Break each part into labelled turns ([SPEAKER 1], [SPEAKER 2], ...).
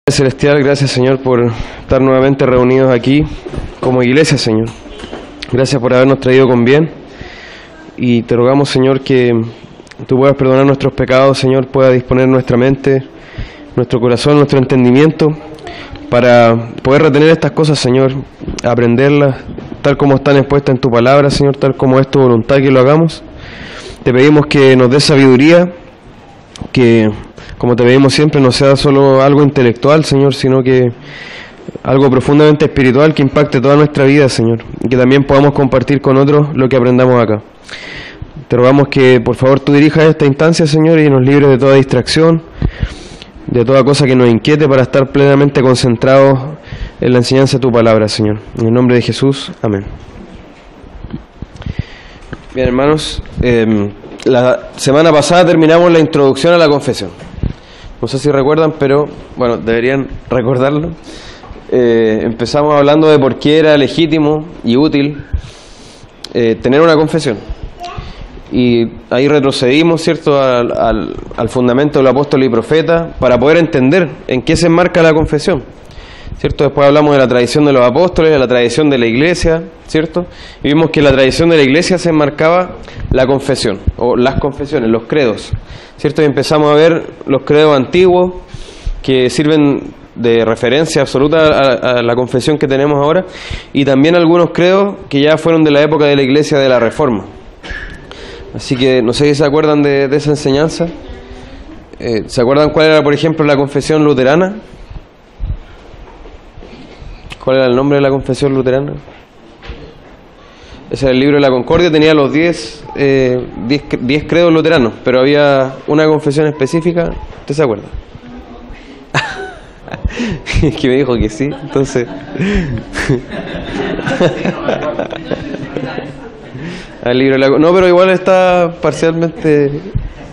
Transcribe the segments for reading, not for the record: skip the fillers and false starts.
[SPEAKER 1] Celestial, gracias Señor por estar nuevamente reunidos aquí como iglesia, Señor. Gracias por habernos traído con bien y te rogamos, Señor, que tú puedas perdonar nuestros pecados, Señor, puedas disponer nuestra mente, nuestro corazón, nuestro entendimiento para poder retener estas cosas, Señor, aprenderlas tal como están expuestas en tu palabra, Señor, tal como es tu voluntad que lo hagamos. Te pedimos que nos des sabiduría, que, como te pedimos siempre, no sea solo algo intelectual, Señor, sino que algo profundamente espiritual que impacte toda nuestra vida, Señor, y que también podamos compartir con otros lo que aprendamos acá. Te rogamos que, por favor, tú dirijas esta instancia, Señor, y nos libres de toda distracción, de toda cosa que nos inquiete, para estar plenamente concentrados en la enseñanza de tu palabra, Señor. En el nombre de Jesús, amén. Bien, hermanos, la semana pasada terminamos la introducción a la confesión. No sé si recuerdan, pero bueno, deberían recordarlo. Empezamos hablando de por qué era legítimo y útil tener una confesión. Y ahí retrocedimos, ¿cierto?, al fundamento del apóstol y profeta para poder entender en qué se enmarca la confesión, ¿cierto? Después hablamos de la tradición de los apóstoles, de la tradición de la iglesia, ¿cierto? Y vimos que en la tradición de la iglesia se enmarcaba la confesión, o las confesiones, los credos, ¿cierto? Y empezamos a ver los credos antiguos que sirven de referencia absoluta a la confesión que tenemos ahora, y también algunos credos que ya fueron de la época de la iglesia de la Reforma. Así que no sé si se acuerdan de esa enseñanza. ¿Se acuerdan cuál era, por ejemplo, la confesión luterana? ¿Cuál era el nombre de la confesión luterana? Ese era el libro de la Concordia, tenía los 10 credos luteranos, pero había una confesión específica. ¿Usted se acuerda? Que me dijo que sí, entonces... El libro de la... No, pero igual está parcialmente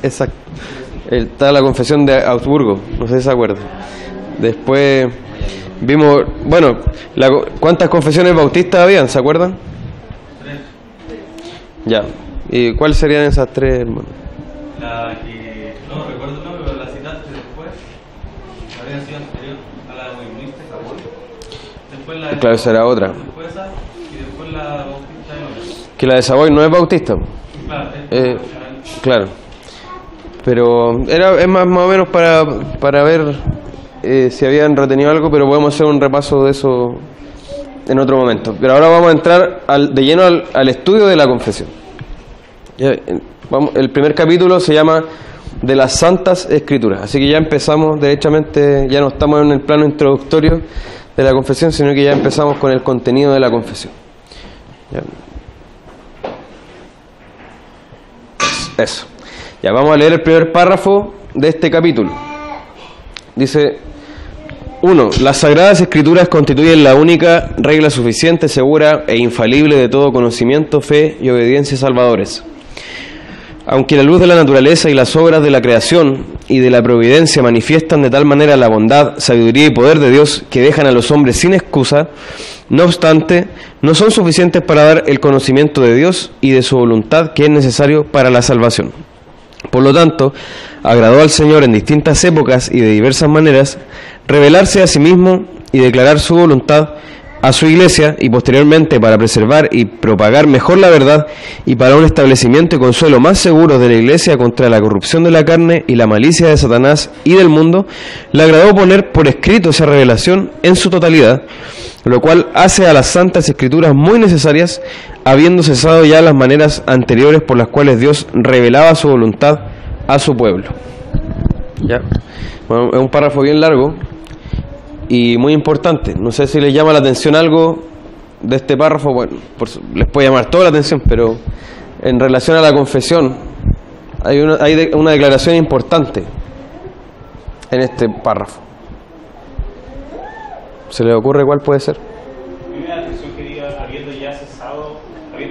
[SPEAKER 1] exacto. Está la confesión de Augsburgo, no sé si se acuerda. Después vimos, bueno, ¿cuántas confesiones bautistas habían? ¿Se acuerdan?
[SPEAKER 2] 3.
[SPEAKER 1] Ya. ¿Y cuáles serían esas 3, hermano?
[SPEAKER 2] La que no recuerdo el nombre, pero la citaste después. Habría sido anterior a la Westminster. Después la de...
[SPEAKER 1] Claro, esa era otra.
[SPEAKER 2] Después esa, y después la bautista de Londres.
[SPEAKER 1] Que la de Savoy no es bautista.
[SPEAKER 2] Claro,
[SPEAKER 1] claro. Pero es más o menos para ver si habían retenido algo, pero podemos hacer un repaso de eso en otro momento. Pero ahora vamos a entrar de lleno al estudio de la confesión. El primer capítulo se llama de las Santas Escrituras, así que ya empezamos derechamente, ya no estamos en el plano introductorio de la confesión, sino que ya empezamos con el contenido de la confesión. ¿Ya? Eso. Ya vamos a leer el primer párrafo de este capítulo. Dice: 1. Las Sagradas Escrituras constituyen la única regla suficiente, segura e infalible de todo conocimiento, fe y obediencia salvadores. Aunque la luz de la naturaleza y las obras de la creación y de la providencia manifiestan de tal manera la bondad, sabiduría y poder de Dios que dejan a los hombres sin excusa, no obstante, no son suficientes para dar el conocimiento de Dios y de su voluntad que es necesario para la salvación. Por lo tanto, agradó al Señor en distintas épocas y de diversas maneras revelarse a sí mismo y declarar su voluntad a su iglesia, y posteriormente, para preservar y propagar mejor la verdad y para un establecimiento y consuelo más seguro de la iglesia contra la corrupción de la carne y la malicia de Satanás y del mundo, le agradó poner por escrito esa revelación en su totalidad, lo cual hace a las Santas Escrituras muy necesarias, habiendo cesado ya las maneras anteriores por las cuales Dios revelaba su voluntad a su pueblo. ¿Ya? Bueno, es un párrafo bien largo y muy importante. No sé si les llama la atención algo de este párrafo. Bueno, les puede llamar toda la atención, pero en relación a la confesión hay una declaración importante en este párrafo. ¿Se les ocurre cuál puede ser?
[SPEAKER 3] Primera atención que diga, habiendo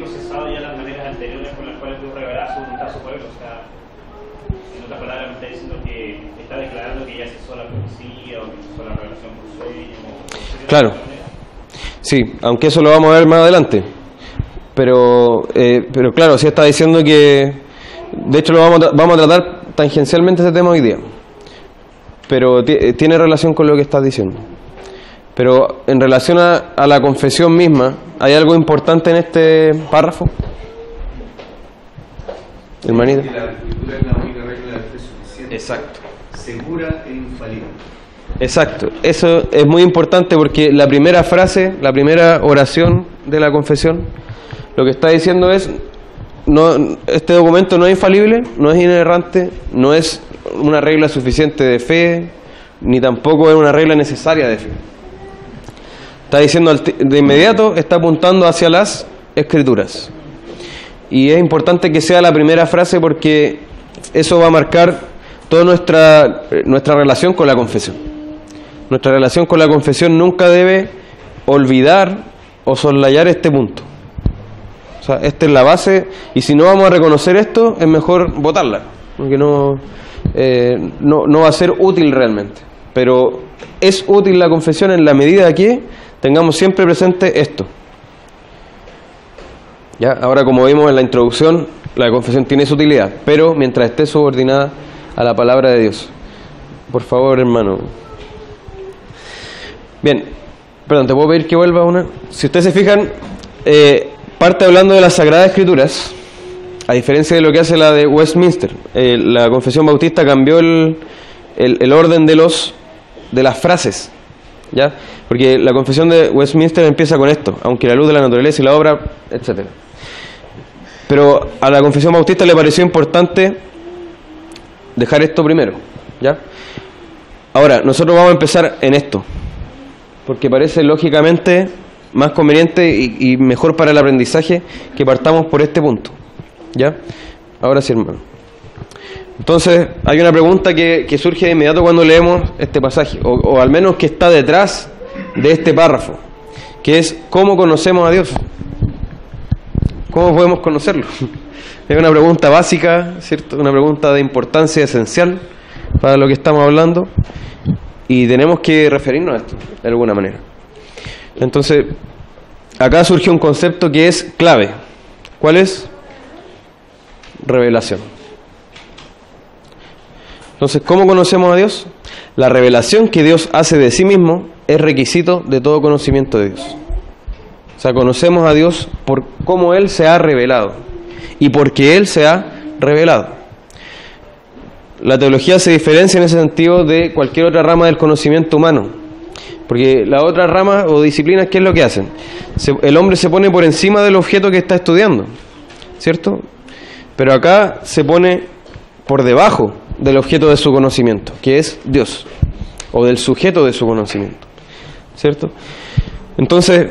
[SPEAKER 3] cesado ya las maneras anteriores con las cuales Dios revelaba su voluntad a su pueblo. O sea, en otras palabras me está diciendo que está declarando que ya cesó la profecía o que cesó la revelación por sueño.
[SPEAKER 1] Claro. Sí, aunque eso lo vamos a ver más adelante. Pero claro, sí está diciendo que, de hecho, vamos a tratar tangencialmente ese tema hoy día. pero tiene relación con lo que estás diciendo. Pero en relación a la confesión misma, ¿hay algo importante en este párrafo? Hermanita.
[SPEAKER 4] Que la escritura es la única regla de fe suficiente.
[SPEAKER 1] Exacto.
[SPEAKER 4] Segura e infalible.
[SPEAKER 1] Exacto. Eso es muy importante porque la primera frase, la primera oración de la confesión, lo que está diciendo es, no, este documento no es infalible, no es inerrante, no es una regla suficiente de fe, ni tampoco es una regla necesaria de fe. Está diciendo de inmediato, está apuntando hacia las Escrituras. Y es importante que sea la primera frase porque eso va a marcar toda nuestra relación con la confesión. Nuestra relación con la confesión nunca debe olvidar o soslayar este punto. O sea, esta es la base, y si no vamos a reconocer esto, es mejor votarla, porque no va a ser útil realmente. Pero es útil la confesión en la medida que tengamos siempre presente esto. ¿Ya? Ahora, como vimos en la introducción, la confesión tiene su utilidad, pero mientras esté subordinada a la palabra de Dios. Por favor, hermano. Bien, perdón, ¿te puedo pedir que vuelva una? Si ustedes se fijan, parte hablando de las Sagradas Escrituras, a diferencia de lo que hace la de Westminster. La Confesión Bautista cambió el orden de las frases, ¿ya? Porque la Confesión de Westminster empieza con esto: aunque la luz de la naturaleza y la obra, etcétera. Pero a la Confesión Bautista le pareció importante dejar esto primero, ¿ya? Ahora, nosotros vamos a empezar en esto, porque parece lógicamente más conveniente y mejor para el aprendizaje que partamos por este punto, ¿ya? Ahora sí, hermano. Entonces, hay una pregunta que surge de inmediato cuando leemos este pasaje, o al menos que está detrás de este párrafo, que es: ¿cómo conocemos a Dios? ¿Cómo podemos conocerlo? Es una pregunta básica, ¿cierto? Una pregunta de importancia esencial para lo que estamos hablando, y tenemos que referirnos a esto de alguna manera. Entonces, acá surge un concepto que es clave. ¿Cuál es? Revelación. Entonces, ¿cómo conocemos a Dios? La revelación que Dios hace de sí mismo es requisito de todo conocimiento de Dios. O sea, conocemos a Dios por cómo Él se ha revelado y porque Él se ha revelado. La teología se diferencia en ese sentido de cualquier otra rama del conocimiento humano, porque la otra rama o disciplinas, ¿qué es lo que hacen? El hombre se pone por encima del objeto que está estudiando, ¿cierto? Pero acá se pone por debajo del objeto de su conocimiento, que es Dios, o del sujeto de su conocimiento, ¿cierto? Entonces,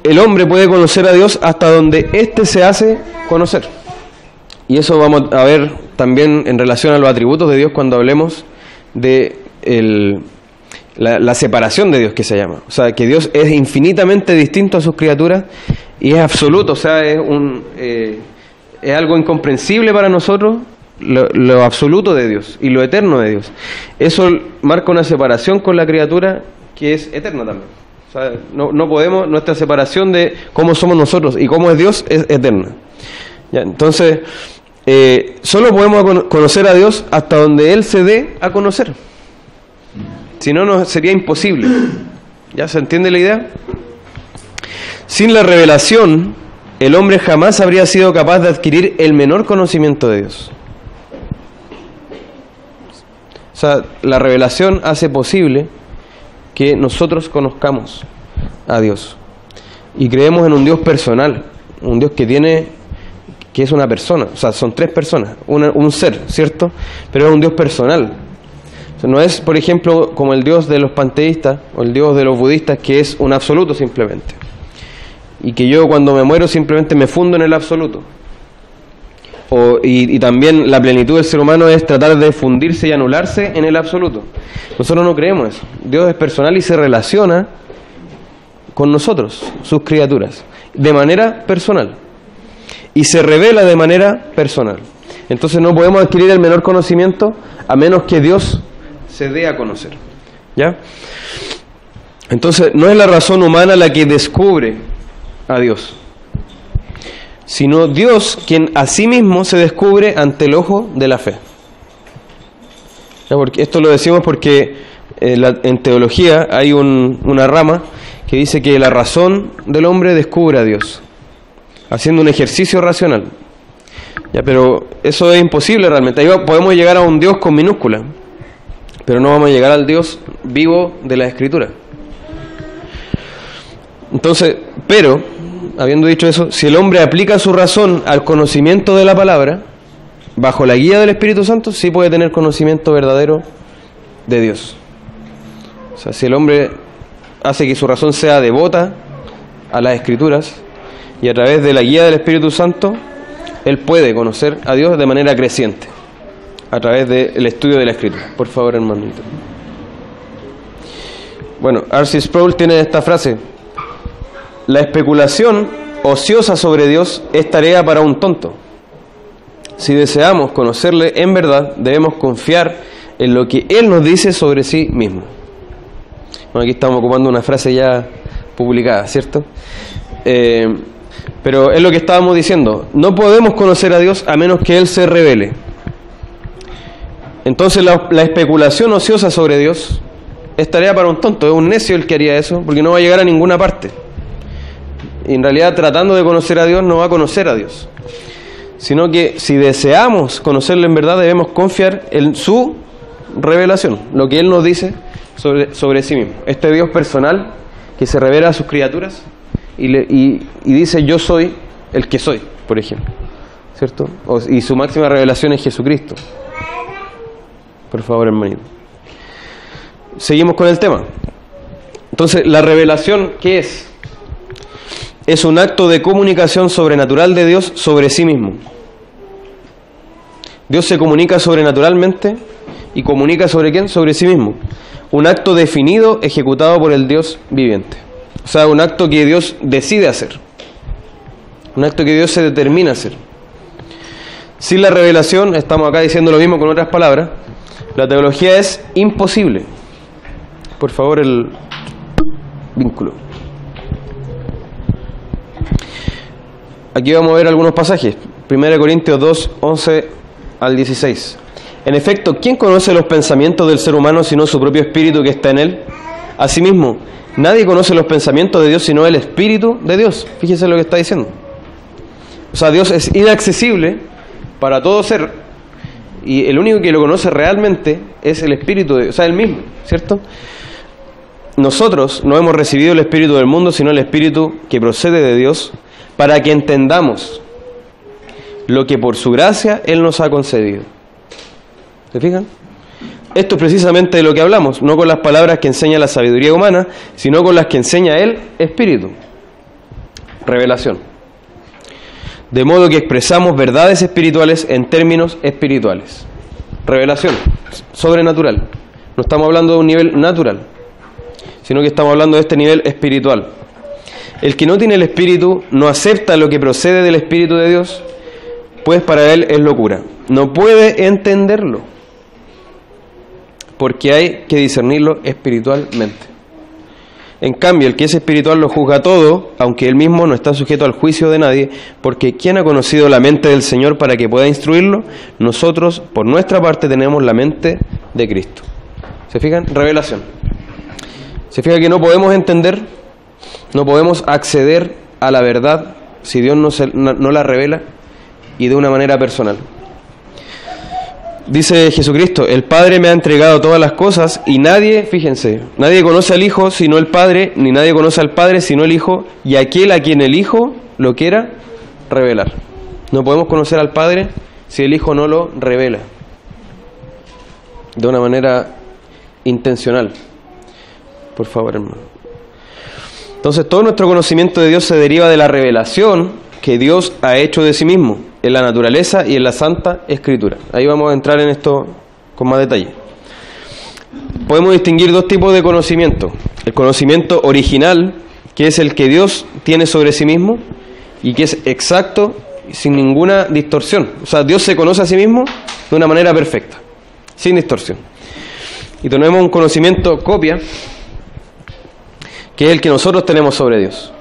[SPEAKER 1] el hombre puede conocer a Dios hasta donde éste se hace conocer. Y eso vamos a ver también en relación a los atributos de Dios cuando hablemos de la separación de Dios, que se llama. O sea, que Dios es infinitamente distinto a sus criaturas y es absoluto. O sea, es algo incomprensible para nosotros, lo absoluto de Dios y lo eterno de Dios. Eso marca una separación con la criatura que es eterna también. O sea, no podemos, nuestra separación de cómo somos nosotros y cómo es Dios es eterna. ¿Ya? Entonces, solo podemos conocer a Dios hasta donde Él se dé a conocer. Si no, sería imposible. ¿Ya se entiende la idea? Sin la revelación, el hombre jamás habría sido capaz de adquirir el menor conocimiento de Dios. O sea, la revelación hace posible que nosotros conozcamos a Dios y creemos en un Dios personal, un Dios que es una persona. O sea, son tres personas, un ser, ¿cierto? Pero es un Dios personal. O sea, no es, por ejemplo, como el Dios de los panteístas o el Dios de los budistas, que es un absoluto simplemente, y que yo cuando me muero simplemente me fundo en el absoluto. Y también la plenitud del ser humano es tratar de fundirse y anularse en el absoluto. Nosotros no creemos eso. Dios es personal y se relaciona con nosotros, sus criaturas, de manera personal, y se revela de manera personal. Entonces no podemos adquirir el menor conocimiento a menos que Dios se dé a conocer, ¿ya? Entonces no es la razón humana la que descubre a Dios, sino Dios quien a sí mismo se descubre ante el ojo de la fe. Esto lo decimos porque en teología hay una rama que dice que la razón del hombre descubre a Dios, haciendo un ejercicio racional. Pero eso es imposible realmente. Ahí podemos llegar a un Dios con minúscula, pero no vamos a llegar al Dios vivo de la Escritura. Entonces, pero, habiendo dicho eso, si el hombre aplica su razón al conocimiento de la palabra, bajo la guía del Espíritu Santo, sí puede tener conocimiento verdadero de Dios. O sea, si el hombre hace que su razón sea devota a las Escrituras, y a través de la guía del Espíritu Santo, él puede conocer a Dios de manera creciente, a través del estudio de la Escritura. Por favor, hermanito. Bueno, R.C. Sproul tiene esta frase: la especulación ociosa sobre Dios es tarea para un tonto. Si deseamos conocerle en verdad, debemos confiar en lo que Él nos dice sobre sí mismo. Bueno, aquí estamos ocupando una frase ya publicada, ¿cierto? Pero es lo que estábamos diciendo. No podemos conocer a Dios a menos que Él se revele. Entonces la especulación ociosa sobre Dios es tarea para un tonto. Es un necio el que haría eso, porque no va a llegar a ninguna parte. Y en realidad, tratando de conocer a Dios, no va a conocer a Dios. Sino que si deseamos conocerle en verdad, debemos confiar en su revelación, lo que Él nos dice sobre sí mismo. Este Dios personal que se revela a sus criaturas y dice: yo soy el que soy, por ejemplo, ¿cierto? Y su máxima revelación es Jesucristo. Por favor, hermanito. Seguimos con el tema. Entonces, la revelación, ¿qué es? Es un acto de comunicación sobrenatural de Dios sobre sí mismo. Dios se comunica sobrenaturalmente y comunica ¿sobre quién? Sobre sí mismo. Un acto definido, ejecutado por el Dios viviente. O sea, un acto que Dios decide hacer. Un acto que Dios se determina a hacer. Sin la revelación, estamos acá diciendo lo mismo con otras palabras, la teología es imposible. Por favor, el vínculo. Aquí vamos a ver algunos pasajes. 1 Corintios 2, 11 al 16. En efecto, ¿quién conoce los pensamientos del ser humano sino su propio espíritu que está en él? Asimismo, nadie conoce los pensamientos de Dios sino el Espíritu de Dios. Fíjese lo que está diciendo. O sea, Dios es inaccesible para todo ser, y el único que lo conoce realmente es el Espíritu de Dios, o sea, Él mismo, ¿cierto? Nosotros no hemos recibido el Espíritu del mundo, sino el Espíritu que procede de Dios, para que entendamos lo que por su gracia Él nos ha concedido. ¿Se fijan? Esto es precisamente de lo que hablamos, no con las palabras que enseña la sabiduría humana, sino con las que enseña el Espíritu. Revelación. De modo que expresamos verdades espirituales en términos espirituales. Revelación, sobrenatural. No estamos hablando de un nivel natural, sino que estamos hablando de este nivel espiritual. El que no tiene el Espíritu no acepta lo que procede del Espíritu de Dios, pues para él es locura. No puede entenderlo, porque hay que discernirlo espiritualmente. En cambio, el que es espiritual lo juzga todo, aunque él mismo no está sujeto al juicio de nadie, porque ¿quién ha conocido la mente del Señor para que pueda instruirlo? Nosotros, por nuestra parte, tenemos la mente de Cristo. ¿Se fijan? Revelación. ¿Se fijan que no podemos entender, no podemos acceder a la verdad si Dios no la revela y de una manera personal? Dice Jesucristo: el Padre me ha entregado todas las cosas y nadie, fíjense, nadie conoce al Hijo sino el Padre, ni nadie conoce al Padre sino el Hijo, y aquel a quien el Hijo lo quiera revelar. No podemos conocer al Padre si el Hijo no lo revela de una manera intencional. Por favor, hermano. Entonces, todo nuestro conocimiento de Dios se deriva de la revelación que Dios ha hecho de sí mismo en la naturaleza y en la Santa Escritura. Ahí vamos a entrar en esto con más detalle. Podemos distinguir dos tipos de conocimiento. El conocimiento original, que es el que Dios tiene sobre sí mismo y que es exacto y sin ninguna distorsión. O sea, Dios se conoce a sí mismo de una manera perfecta, sin distorsión. Y tenemos un conocimiento copia, que es el que nosotros tenemos sobre Dios,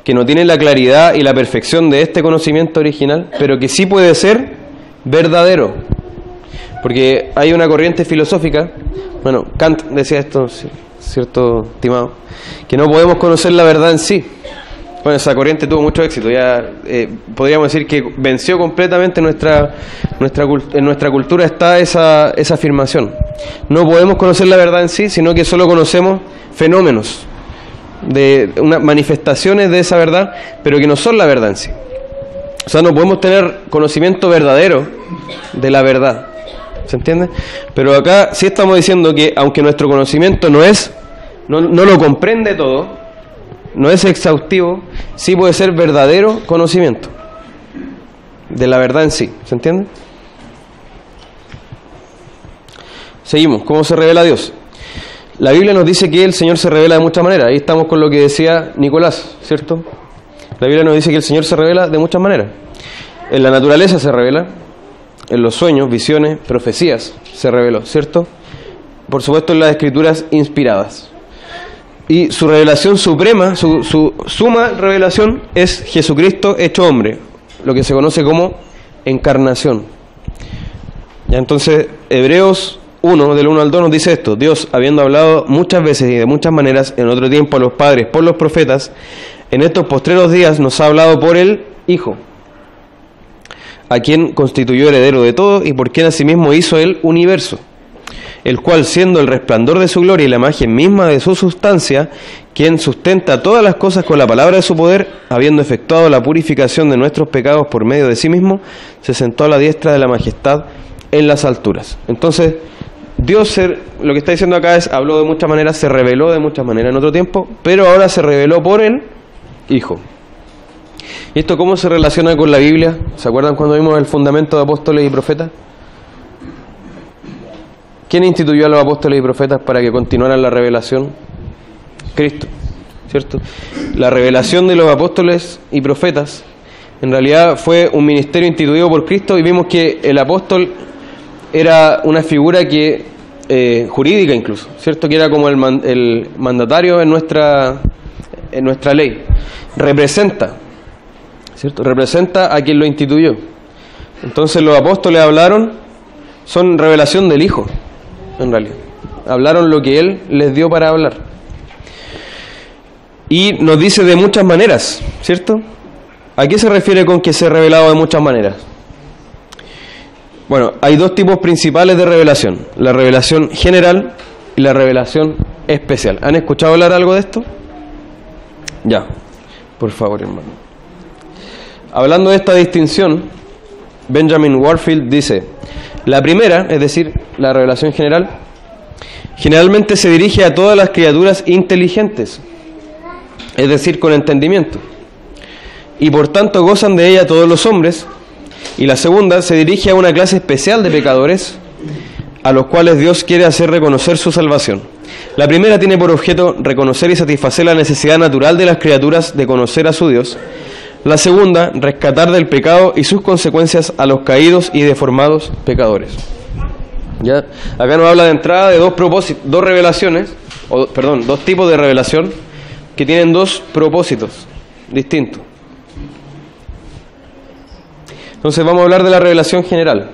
[SPEAKER 1] que no tiene la claridad y la perfección de este conocimiento original, pero que sí puede ser verdadero. Porque hay una corriente filosófica, bueno, Kant decía esto, cierto estimado, que no podemos conocer la verdad en sí. Bueno, esa corriente tuvo mucho éxito, ya podríamos decir que venció completamente en nuestra cultura está esa afirmación. No podemos conocer la verdad en sí, sino que solo conocemos fenómenos, de manifestaciones de esa verdad, pero que no son la verdad en sí. O sea, no podemos tener conocimiento verdadero de la verdad, ¿se entiende? Pero acá sí estamos diciendo que aunque nuestro conocimiento no lo comprende todo, no es exhaustivo, sí puede ser verdadero conocimiento de la verdad en sí, ¿se entiende? Seguimos, ¿cómo se revela Dios? La Biblia nos dice que el Señor se revela de muchas maneras. Ahí estamos con lo que decía Nicolás, ¿cierto? La Biblia nos dice que el Señor se revela de muchas maneras. En la naturaleza se revela, en los sueños, visiones, profecías se reveló, ¿cierto? Por supuesto en las escrituras inspiradas. Y su revelación suprema, su suma revelación es Jesucristo hecho hombre, lo que se conoce como encarnación. Ya, entonces, Hebreos 1, del 1 al 2 nos dice esto: Dios, habiendo hablado muchas veces y de muchas maneras en otro tiempo a los padres por los profetas, en estos postreros días nos ha hablado por el Hijo, a quien constituyó heredero de todo y por quien asimismo hizo el universo, el cual, siendo el resplandor de su gloria y la imagen misma de su sustancia, quien sustenta todas las cosas con la palabra de su poder, habiendo efectuado la purificación de nuestros pecados por medio de sí mismo, se sentó a la diestra de la majestad en las alturas. Entonces, Dios, lo que está diciendo acá es, habló de muchas maneras, se reveló de muchas maneras en otro tiempo, pero ahora se reveló por el Hijo. ¿Y esto cómo se relaciona con la Biblia? ¿Se acuerdan cuando vimos el fundamento de apóstoles y profetas? ¿Quién instituyó a los apóstoles y profetas para que continuaran la revelación? Cristo, ¿cierto? La revelación de los apóstoles y profetas en realidad fue un ministerio instituido por Cristo, y vimos que el apóstol era una figura que jurídica incluso, ¿cierto? Que era como el mandatario en nuestra ley. Representa, ¿cierto? Representa a quien lo instituyó. Entonces los apóstoles hablaron, son revelación del Hijo. En realidad, hablaron lo que Él les dio para hablar. Y nos dice de muchas maneras, ¿cierto? ¿A qué se refiere con que se ha revelado de muchas maneras? Bueno, hay dos tipos principales de revelación: la revelación general y la revelación especial. ¿Han escuchado hablar algo de esto? Ya, por favor, hermano. Hablando de esta distinción, Benjamin Warfield dice: la primera, es decir, la revelación general, generalmente se dirige a todas las criaturas inteligentes, es decir, con entendimiento, y por tanto gozan de ella todos los hombres. Y la segunda se dirige a una clase especial de pecadores, a los cuales Dios quiere hacer reconocer su salvación. La primera tiene por objeto reconocer y satisfacer la necesidad natural de las criaturas de conocer a su Dios. La segunda, rescatar del pecado y sus consecuencias a los caídos y deformados pecadores. ¿Ya? Acá nos habla de entrada de dos revelaciones, dos tipos de revelación que tienen dos propósitos distintos. Entonces vamos a hablar de la revelación general.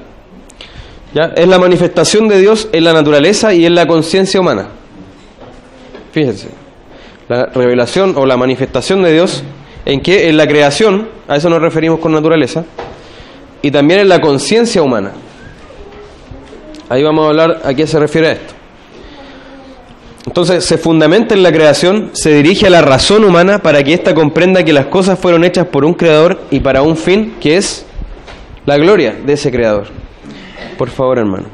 [SPEAKER 1] ¿Ya? Es la manifestación de Dios en la naturaleza y en la conciencia humana. Fíjense, la revelación o la manifestación de Dios en que en la creación, a eso nos referimos con naturaleza, y también en la conciencia humana. Ahí vamos a hablar a qué se refiere esto. Entonces se fundamenta en la creación, se dirige a la razón humana para que ésta comprenda que las cosas fueron hechas por un creador y para un fin que es la gloria de ese creador. Por favor, hermano.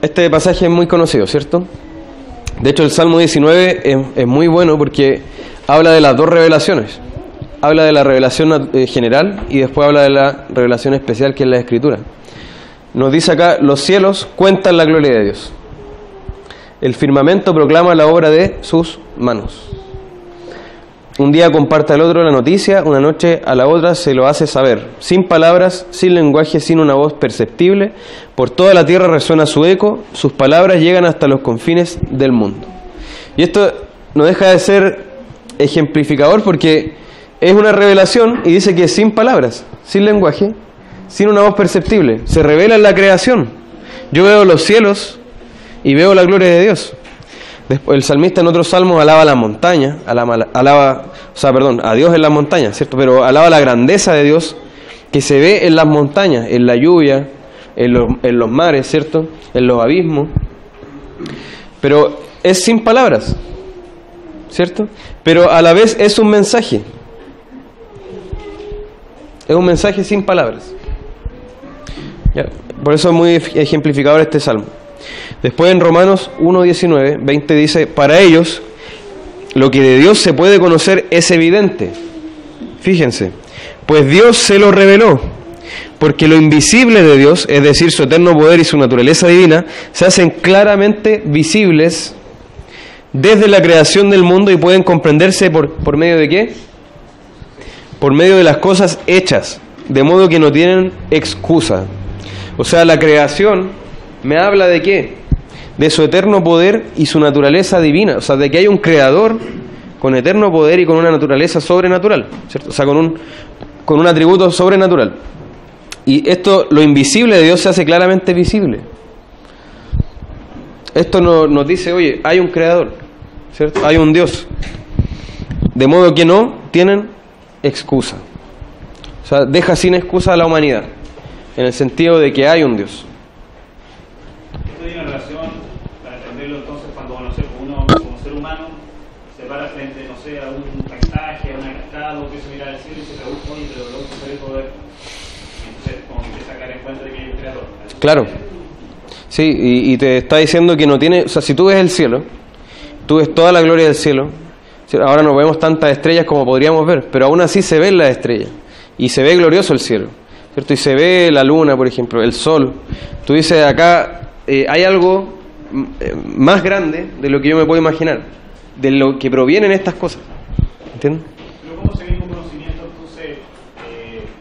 [SPEAKER 1] Este pasaje es muy conocido, ¿cierto? De hecho, el Salmo 19 es muy bueno porque habla de las dos revelaciones. Habla de la revelación general y después habla de la revelación especial, que es la Escritura. Nos dice acá: los cielos cuentan la gloria de Dios. El firmamento proclama la obra de sus manos. Un día comparte al otro la noticia, una noche a la otra se lo hace saber. Sin palabras, sin lenguaje, sin una voz perceptible, por toda la tierra resuena su eco, sus palabras llegan hasta los confines del mundo. Y esto no deja de ser ejemplificador porque es una revelación y dice que sin palabras, sin lenguaje, sin una voz perceptible. Se revela en la creación. Yo veo los cielos y veo la gloria de Dios. Después, el salmista en otros salmos alaba las montañas, a Dios en las montañas, ¿cierto? Pero alaba la grandeza de Dios que se ve en las montañas, en la lluvia, en los mares, ¿cierto? En los abismos. Pero es sin palabras, ¿cierto? Pero a la vez es un mensaje. Es un mensaje sin palabras. ¿Ya? Por eso es muy ejemplificador este salmo. Después en Romanos 1:19, 20 dice: para ellos lo que de Dios se puede conocer es evidente. Fíjense, pues Dios se lo reveló, porque lo invisible de Dios, es decir, su eterno poder y su naturaleza divina, se hacen claramente visibles desde la creación del mundo y pueden comprenderse por medio de ¿qué? Por medio de las cosas hechas, de modo que no tienen excusa. O sea, la creación me habla de ¿qué? De su eterno poder y su naturaleza divina. O sea, de que hay un creador con eterno poder y con una naturaleza sobrenatural, ¿cierto? O sea, con un atributo sobrenatural. Y esto, lo invisible de Dios, se hace claramente visible. Esto nos dice, oye, hay un creador, ¿cierto? Hay un Dios. De modo que no tienen excusa. O sea, deja sin excusa a la humanidad, en el sentido de que hay un Dios.
[SPEAKER 3] Esto tiene relación, para entenderlo entonces, cuando uno como ser humano se para frente, no sé, a un paisaje, a una cascada, o que se mira al cielo y se pregunta, oye, pero ¿dónde se ve poder? Entonces, como que empieza a caer en cuenta de que hay un creador.
[SPEAKER 1] Claro. Sí, y te está diciendo que no tiene... O sea, si tú ves el cielo, tú ves toda la gloria del cielo. Ahora no vemos tantas estrellas como podríamos ver, pero aún así se ven las estrellas. Y se ve glorioso el cielo, ¿cierto? Y se ve la luna, por ejemplo, el sol. Tú dices, acá hay algo más grande de lo que yo me puedo imaginar, de lo que provienen estas cosas. ¿Entiendes?
[SPEAKER 3] Pero ¿cómo ese mismo conocimiento entonces,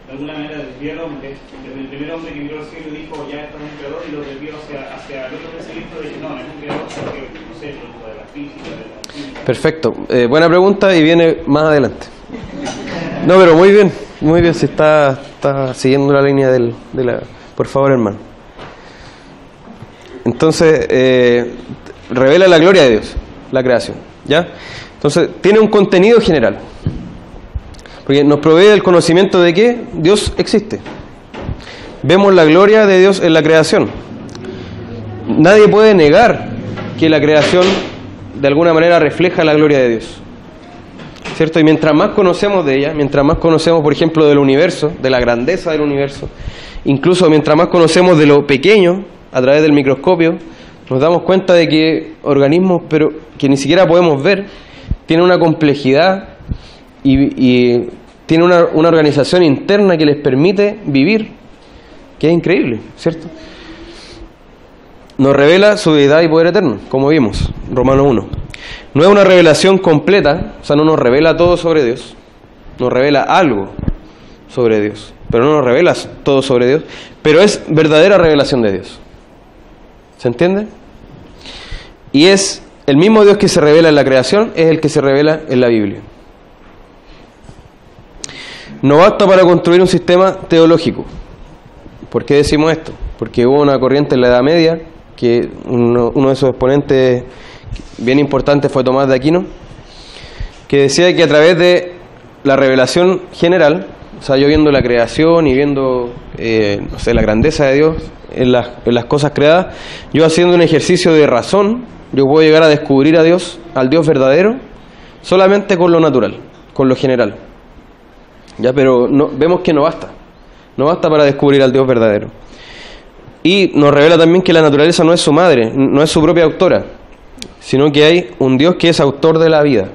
[SPEAKER 3] de alguna manera, desvía al hombre? Desde el primer hombre que miró al cielo y dijo, ya esto es un creador, y lo desvió hacia el otro pensamiento de que no es un creador, porque, no sé, producto de la física, de la química.
[SPEAKER 1] Perfecto. Buena pregunta y viene más adelante. No, pero muy bien, si está siguiendo la línea de la... Por favor, hermano. Entonces, revela la gloria de Dios, la creación, ¿ya? Entonces, tiene un contenido general. Porque nos provee el conocimiento de que Dios existe. Vemos la gloria de Dios en la creación. Nadie puede negar que la creación de alguna manera refleja la gloria de Dios, ¿cierto? Y mientras más conocemos de ella, mientras más conocemos, por ejemplo, del universo, de la grandeza del universo, incluso mientras más conocemos de lo pequeño a través del microscopio, nos damos cuenta de que organismos, pero que ni siquiera podemos ver, tienen una complejidad y tienen una organización interna que les permite vivir, que es increíble, ¿cierto? Nos revela su deidad y poder eterno, como vimos, Romanos 1. No es una revelación completa, o sea, no nos revela todo sobre Dios, nos revela algo sobre Dios, pero no nos revela todo sobre Dios, pero es verdadera revelación de Dios. ¿Se entiende? Y es el mismo Dios que se revela en la creación, es el que se revela en la Biblia. No basta para construir un sistema teológico. ¿Por qué decimos esto? Porque hubo una corriente en la Edad Media, que uno de sus exponentes bien importantes fue Tomás de Aquino, que decía que a través de la revelación general, o sea, yo viendo la creación y viendo no sé, la grandeza de Dios en las cosas creadas, yo haciendo un ejercicio de razón, yo puedo llegar a descubrir a Dios, al Dios verdadero, solamente con lo natural, con lo general. Ya, pero vemos que no basta para descubrir al Dios verdadero. Y nos revela también que la naturaleza no es su madre, no es su propia autora, sino que hay un Dios que es autor de la vida.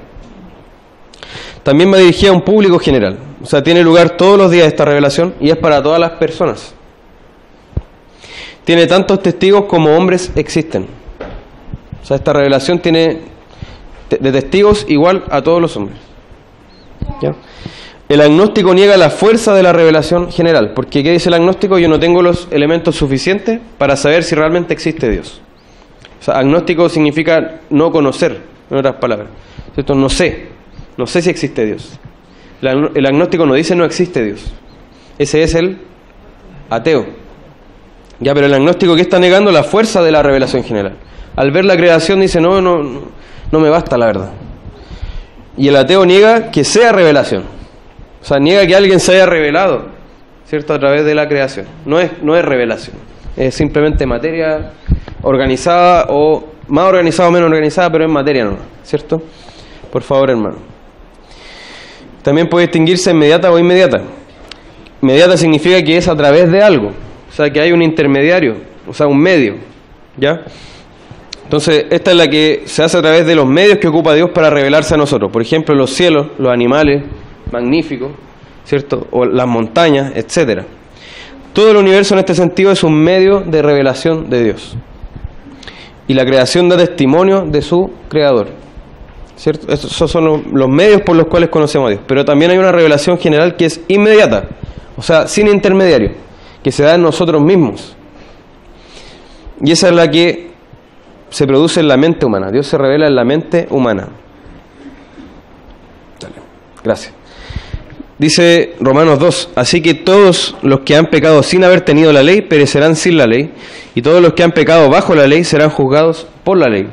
[SPEAKER 1] También va dirigida a un público general, o sea, tiene lugar todos los días esta revelación y es para todas las personas. Tiene tantos testigos como hombres existen. O sea, esta revelación tiene de testigos igual a todos los hombres. ¿Ya? El agnóstico niega la fuerza de la revelación general, porque ¿qué dice el agnóstico? Yo no tengo los elementos suficientes para saber si realmente existe Dios. O sea, agnóstico significa no conocer, en otras palabras, ¿cierto? No sé si existe Dios. El agnóstico no dice no existe Dios. Ese es el ateo. Ya, pero el agnóstico, ¿qué está negando? La fuerza de la revelación general. Al ver la creación dice, no me basta la verdad. Y el ateo niega que sea revelación. O sea, niega que alguien se haya revelado, ¿cierto? A través de la creación. No es revelación. Es simplemente materia organizada, o más organizada o menos organizada, pero es materia no, ¿cierto? Por favor, hermano. También puede distinguirse inmediata o inmediata. Inmediata significa que es a través de algo. O sea, que hay un intermediario, o sea, un medio, ¿ya? Entonces, esta es la que se hace a través de los medios que ocupa Dios para revelarse a nosotros. Por ejemplo, los cielos, los animales magníficos, ¿cierto? O las montañas, etcétera. Todo el universo en este sentido es un medio de revelación de Dios. Y la creación da testimonio de su creador, ¿cierto? Esos son los medios por los cuales conocemos a Dios. Pero también hay una revelación general que es inmediata, o sea, sin intermediario, que se da en nosotros mismos. Y esa es la que se produce en la mente humana. Dios se revela en la mente humana. Dale. Gracias. Dice Romanos 2, así que todos los que han pecado sin haber tenido la ley perecerán sin la ley, y todos los que han pecado bajo la ley serán juzgados por la ley.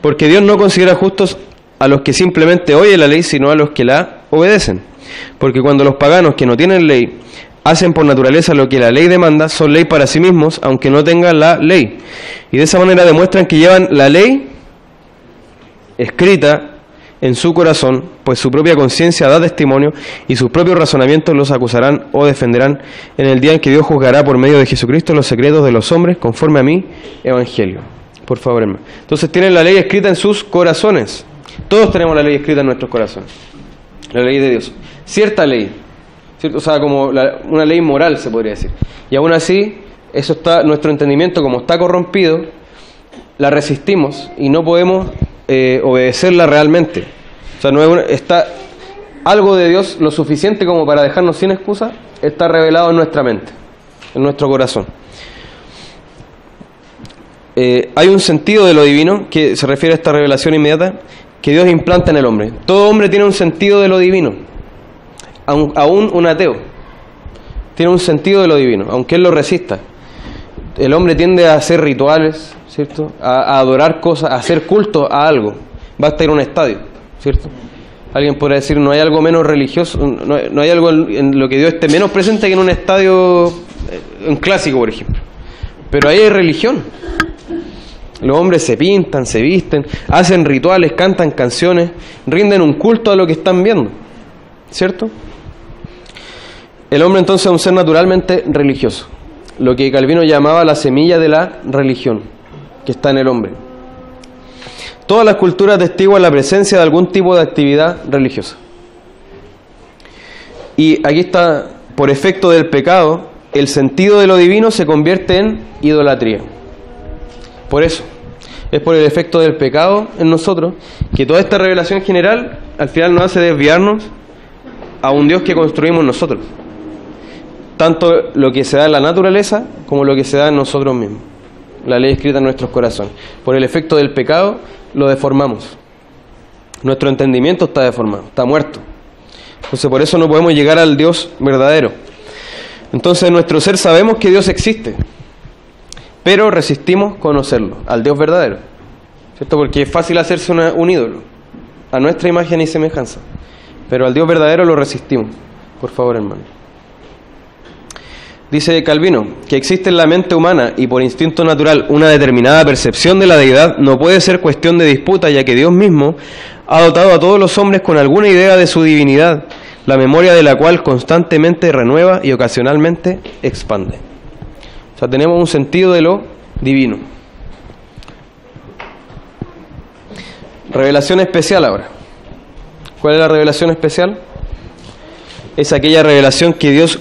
[SPEAKER 1] Porque Dios no considera justos a los que simplemente oyen la ley, sino a los que la obedecen. Porque cuando los paganos que no tienen ley hacen por naturaleza lo que la ley demanda, son ley para sí mismos, aunque no tengan la ley. Y de esa manera demuestran que llevan la ley escrita en su corazón, pues su propia conciencia da testimonio y sus propios razonamientos los acusarán o defenderán en el día en que Dios juzgará por medio de Jesucristo los secretos de los hombres conforme a mi evangelio. Por favor, hermano. Entonces tienen la ley escrita en sus corazones. Todos tenemos la ley escrita en nuestros corazones. La ley de Dios. Cierta ley. ¿Cierto? O sea, como una ley moral, se podría decir. Y aún así, eso está, nuestro entendimiento, como está corrompido, la resistimos y no podemos obedecerla realmente. O sea, no es está algo de Dios lo suficiente como para dejarnos sin excusa, está revelado en nuestra mente, en nuestro corazón. Hay un sentido de lo divino que se refiere a esta revelación inmediata que Dios implanta en el hombre. Todo hombre tiene un sentido de lo divino. Aún un ateo tiene un sentido de lo divino, aunque él lo resista. El hombre tiende a hacer rituales, ¿cierto? A adorar cosas, a hacer culto a algo. Basta ir a un estadio, ¿cierto? Alguien podrá decir, no hay algo menos religioso, no hay algo en lo que Dios esté menos presente que en un estadio, un clásico, por ejemplo. Pero ahí hay religión. Los hombres se pintan, se visten, hacen rituales, cantan canciones, rinden un culto a lo que están viendo, ¿cierto? El hombre entonces es un ser naturalmente religioso, lo que Calvino llamaba la semilla de la religión, que está en el hombre. Todas las culturas atestiguan la presencia de algún tipo de actividad religiosa. Y aquí está, por efecto del pecado, el sentido de lo divino se convierte en idolatría. Por eso, es por el efecto del pecado en nosotros que toda esta revelación general al final nos hace desviarnos a un Dios que construimos nosotros. Tanto lo que se da en la naturaleza como lo que se da en nosotros mismos. La ley escrita en nuestros corazones. Por el efecto del pecado lo deformamos. Nuestro entendimiento está deformado, está muerto. Entonces por eso no podemos llegar al Dios verdadero. Entonces en nuestro ser sabemos que Dios existe, pero resistimos conocerlo, al Dios verdadero, ¿cierto? Porque es fácil hacerse un ídolo, a nuestra imagen y semejanza, pero al Dios verdadero lo resistimos. Por favor, hermano. Dice Calvino, que existe en la mente humana y por instinto natural una determinada percepción de la deidad no puede ser cuestión de disputa, ya que Dios mismo ha dotado a todos los hombres con alguna idea de su divinidad, la memoria de la cual constantemente renueva y ocasionalmente expande. O sea, tenemos un sentido de lo divino. Revelación especial ahora. ¿Cuál es la revelación especial? Es aquella revelación que Dios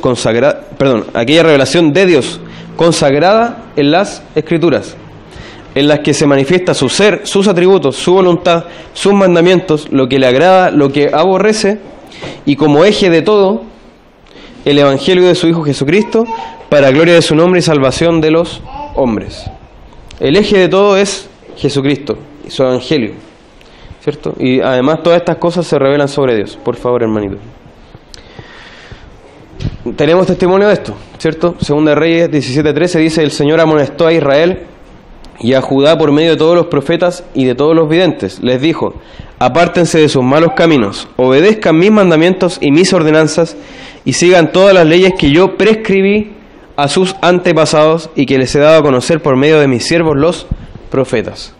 [SPEAKER 1] aquella revelación de Dios consagrada en las Escrituras, en las que se manifiesta su ser, sus atributos, su voluntad, sus mandamientos, lo que le agrada, lo que aborrece, y como eje de todo, el Evangelio de su Hijo Jesucristo, para gloria de su nombre y salvación de los hombres. El eje de todo es Jesucristo y su Evangelio, ¿cierto? Y además todas estas cosas se revelan sobre Dios. Por favor, hermanito. tenemos testimonio de esto, ¿cierto? Segunda de Reyes 17:13 dice: el Señor amonestó a Israel y a Judá por medio de todos los profetas y de todos los videntes. Les dijo: apártense de sus malos caminos, obedezcan mis mandamientos y mis ordenanzas, y sigan todas las leyes que yo prescribí a sus antepasados y que les he dado a conocer por medio de mis siervos los profetas.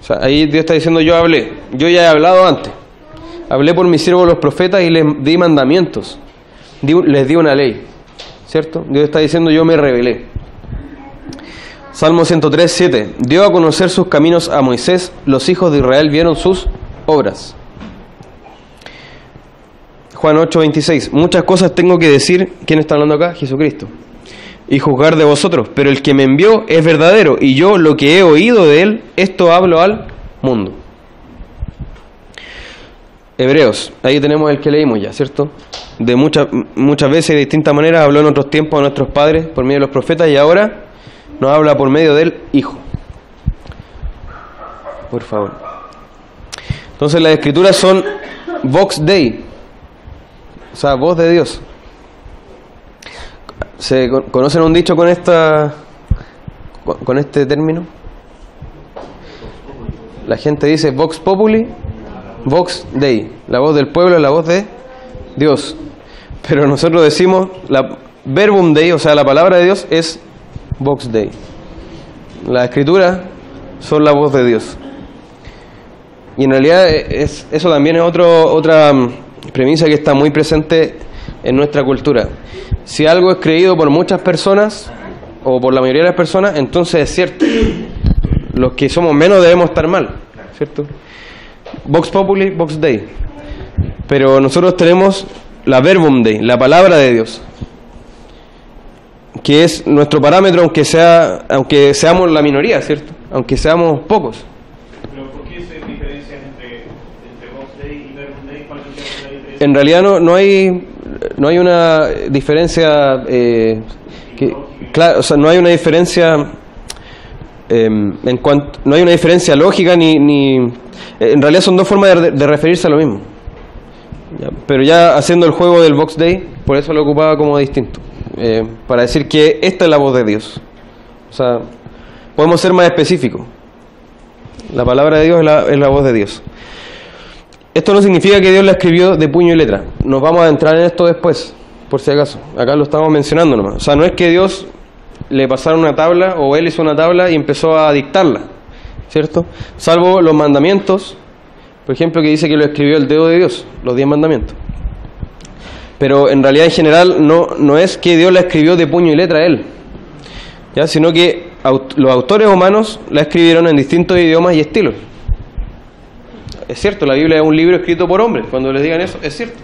[SPEAKER 1] O sea, ahí Dios está diciendo: yo ya he hablado antes, hablé por mis siervos los profetas y les di mandamientos, les di una ley, ¿cierto? Dios está diciendo: yo me revelé. Salmo 103:7 dio a conocer sus caminos a Moisés, los hijos de Israel vieron sus obras. Juan 8:26 muchas cosas tengo que decir. ¿Quién está hablando acá? Jesucristo. Y juzgar de vosotros, pero el que me envió es verdadero, y yo lo que he oído de él, esto hablo al mundo. Hebreos, ahí tenemos el que leímos ya, ¿cierto? De muchas veces y de distintas maneras habló en otros tiempos a nuestros padres por medio de los profetas, y ahora nos habla por medio del Hijo. Por favor. Entonces las escrituras son vox Dei, o sea, voz de Dios. ¿Se conocen un dicho con este término? La gente dice vox populi, vox Dei, la voz del pueblo es la voz de Dios. Pero nosotros decimos la verbum Dei, o sea, la palabra de Dios es vox Dei. Las escrituras son la voz de Dios. Y en realidad eso también es otra premisa que está muy presente en nuestra cultura. Si algo es creído por muchas personas o por la mayoría de las personas, entonces es cierto. Los que somos menos debemos estar mal, ¿cierto? Vox populi, vox Dei. Pero nosotros tenemos la verbum Dei, la palabra de Dios, que es nuestro parámetro, aunque seamos la minoría, ¿cierto? Aunque seamos pocos.
[SPEAKER 3] ¿Pero por qué se diferencia entre vox Dei y verbum Dei? ¿Cuál es la diferencia?
[SPEAKER 1] En realidad no hay una diferencia claro, o sea, no hay una diferencia no hay una diferencia lógica ni en realidad son dos formas de referirse a lo mismo. Pero ya haciendo el juego del vox Dei, por eso lo ocupaba como distinto, para decir que esta es la voz de Dios. O sea, podemos ser más específicos. La palabra de Dios es la voz de Dios. Esto no significa que Dios la escribió de puño y letra. Nos vamos a entrar en esto después, por si acaso. Acá lo estamos mencionando nomás. O sea, no es que Dios le pasaron una tabla o Él hizo una tabla y empezó a dictarla, ¿cierto? Salvo los mandamientos, por ejemplo, que dice que lo escribió el dedo de Dios, los 10 mandamientos. Pero en realidad, en general, no es que Dios la escribió de puño y letra a Él, ¿ya? Sino que los autores humanos la escribieron en distintos idiomas y estilos. Es cierto, la Biblia es un libro escrito por hombres. Cuando les digan eso, es cierto.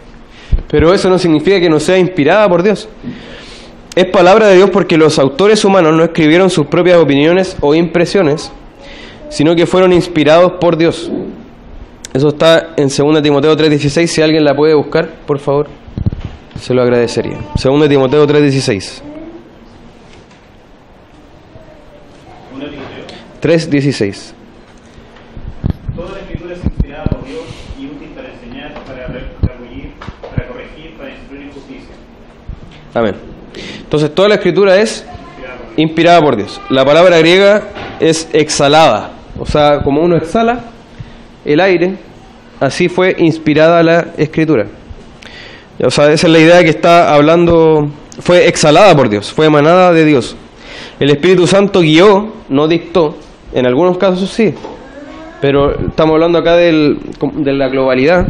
[SPEAKER 1] Pero eso no significa que no sea inspirada por Dios. Es palabra de Dios porque los autores humanos no escribieron sus propias opiniones o impresiones, sino que fueron inspirados por Dios. Eso está en 2 Timoteo 3:16. Si alguien la puede buscar, por favor, se lo agradecería. 2 Timoteo 3:16. 3:16.
[SPEAKER 3] Toda la escritura es inspirada por Dios y útil para enseñar, para redarguir, para corregir, para instruir en justicia.
[SPEAKER 1] Amén. Entonces toda la escritura es inspirada por Dios. La palabra griega es exhalada. O sea, como uno exhala el aire, así fue inspirada la escritura. O sea, esa es la idea que está hablando. Fue exhalada por Dios, fue emanada de Dios. El Espíritu Santo guió, no dictó. En algunos casos sí, pero estamos hablando acá de la globalidad.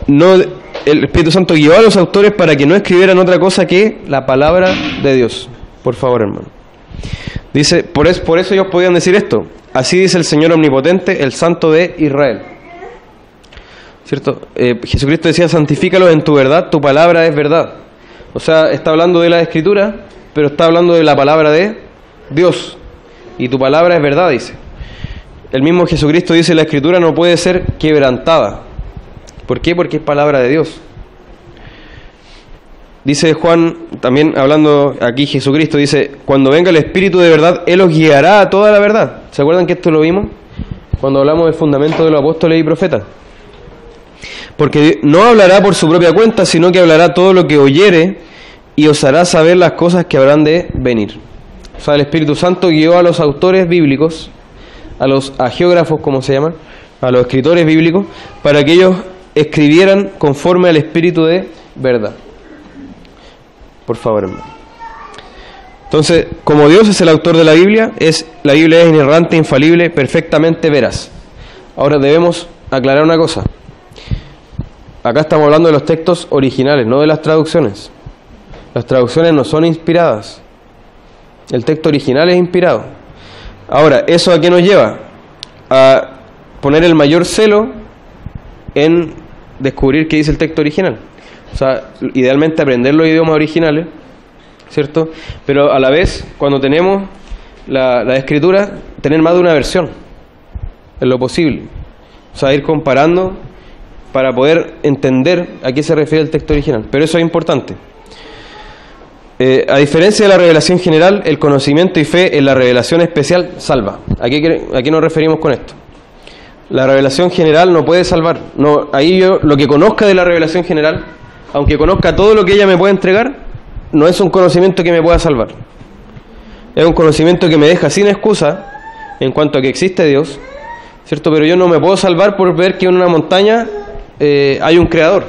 [SPEAKER 1] No, el Espíritu Santo guió a los autores para que no escribieran otra cosa que la palabra de Dios. Por favor, hermano. Dice, por eso ellos podían decir esto: así dice el Señor Omnipotente, el Santo de Israel. ¿Cierto? Jesucristo decía: santifícalos en tu verdad, tu palabra es verdad. O sea, está hablando de la Escritura, pero está hablando de la palabra de Dios. Y tu palabra es verdad, dice. El mismo Jesucristo dice: la Escritura no puede ser quebrantada. ¿Por qué? Porque es palabra de Dios. Dice Juan, también hablando aquí Jesucristo, dice: cuando venga el Espíritu de verdad, Él os guiará a toda la verdad. ¿Se acuerdan que esto lo vimos? Cuando hablamos del fundamento de los apóstoles y profetas. Porque no hablará por su propia cuenta, sino que hablará todo lo que oyere, y os hará saber las cosas que habrán de venir. O sea, el Espíritu Santo guió a los autores bíblicos, a los agiógrafos, como se llaman, a los escritores bíblicos, para que ellos escribieran conforme al Espíritu de verdad. Por favor, hermano. Entonces, como Dios es el autor de la Biblia es inerrante, infalible, perfectamente veraz. Ahora debemos aclarar una cosa. Acá estamos hablando de los textos originales, no de las traducciones. Las traducciones no son inspiradas. El texto original es inspirado. Ahora, ¿eso a qué nos lleva? A poner el mayor celo en descubrir qué dice el texto original. O sea, idealmente aprender los idiomas originales, ¿cierto? Pero a la vez, cuando tenemos la escritura, tener más de una versión, en lo posible. O sea, ir comparando para poder entender a qué se refiere el texto original. Pero eso es importante. A diferencia de la revelación general, el conocimiento y fe en la revelación especial salva. ¿A qué nos referimos con esto? La revelación general no puede salvar. No, ahí yo, lo que conozca de la revelación general, aunque conozca todo lo que ella me puede entregar, no es un conocimiento que me pueda salvar. Es un conocimiento que me deja sin excusa en cuanto a que existe Dios, ¿cierto? Pero yo no me puedo salvar por ver que en una montaña hay un creador,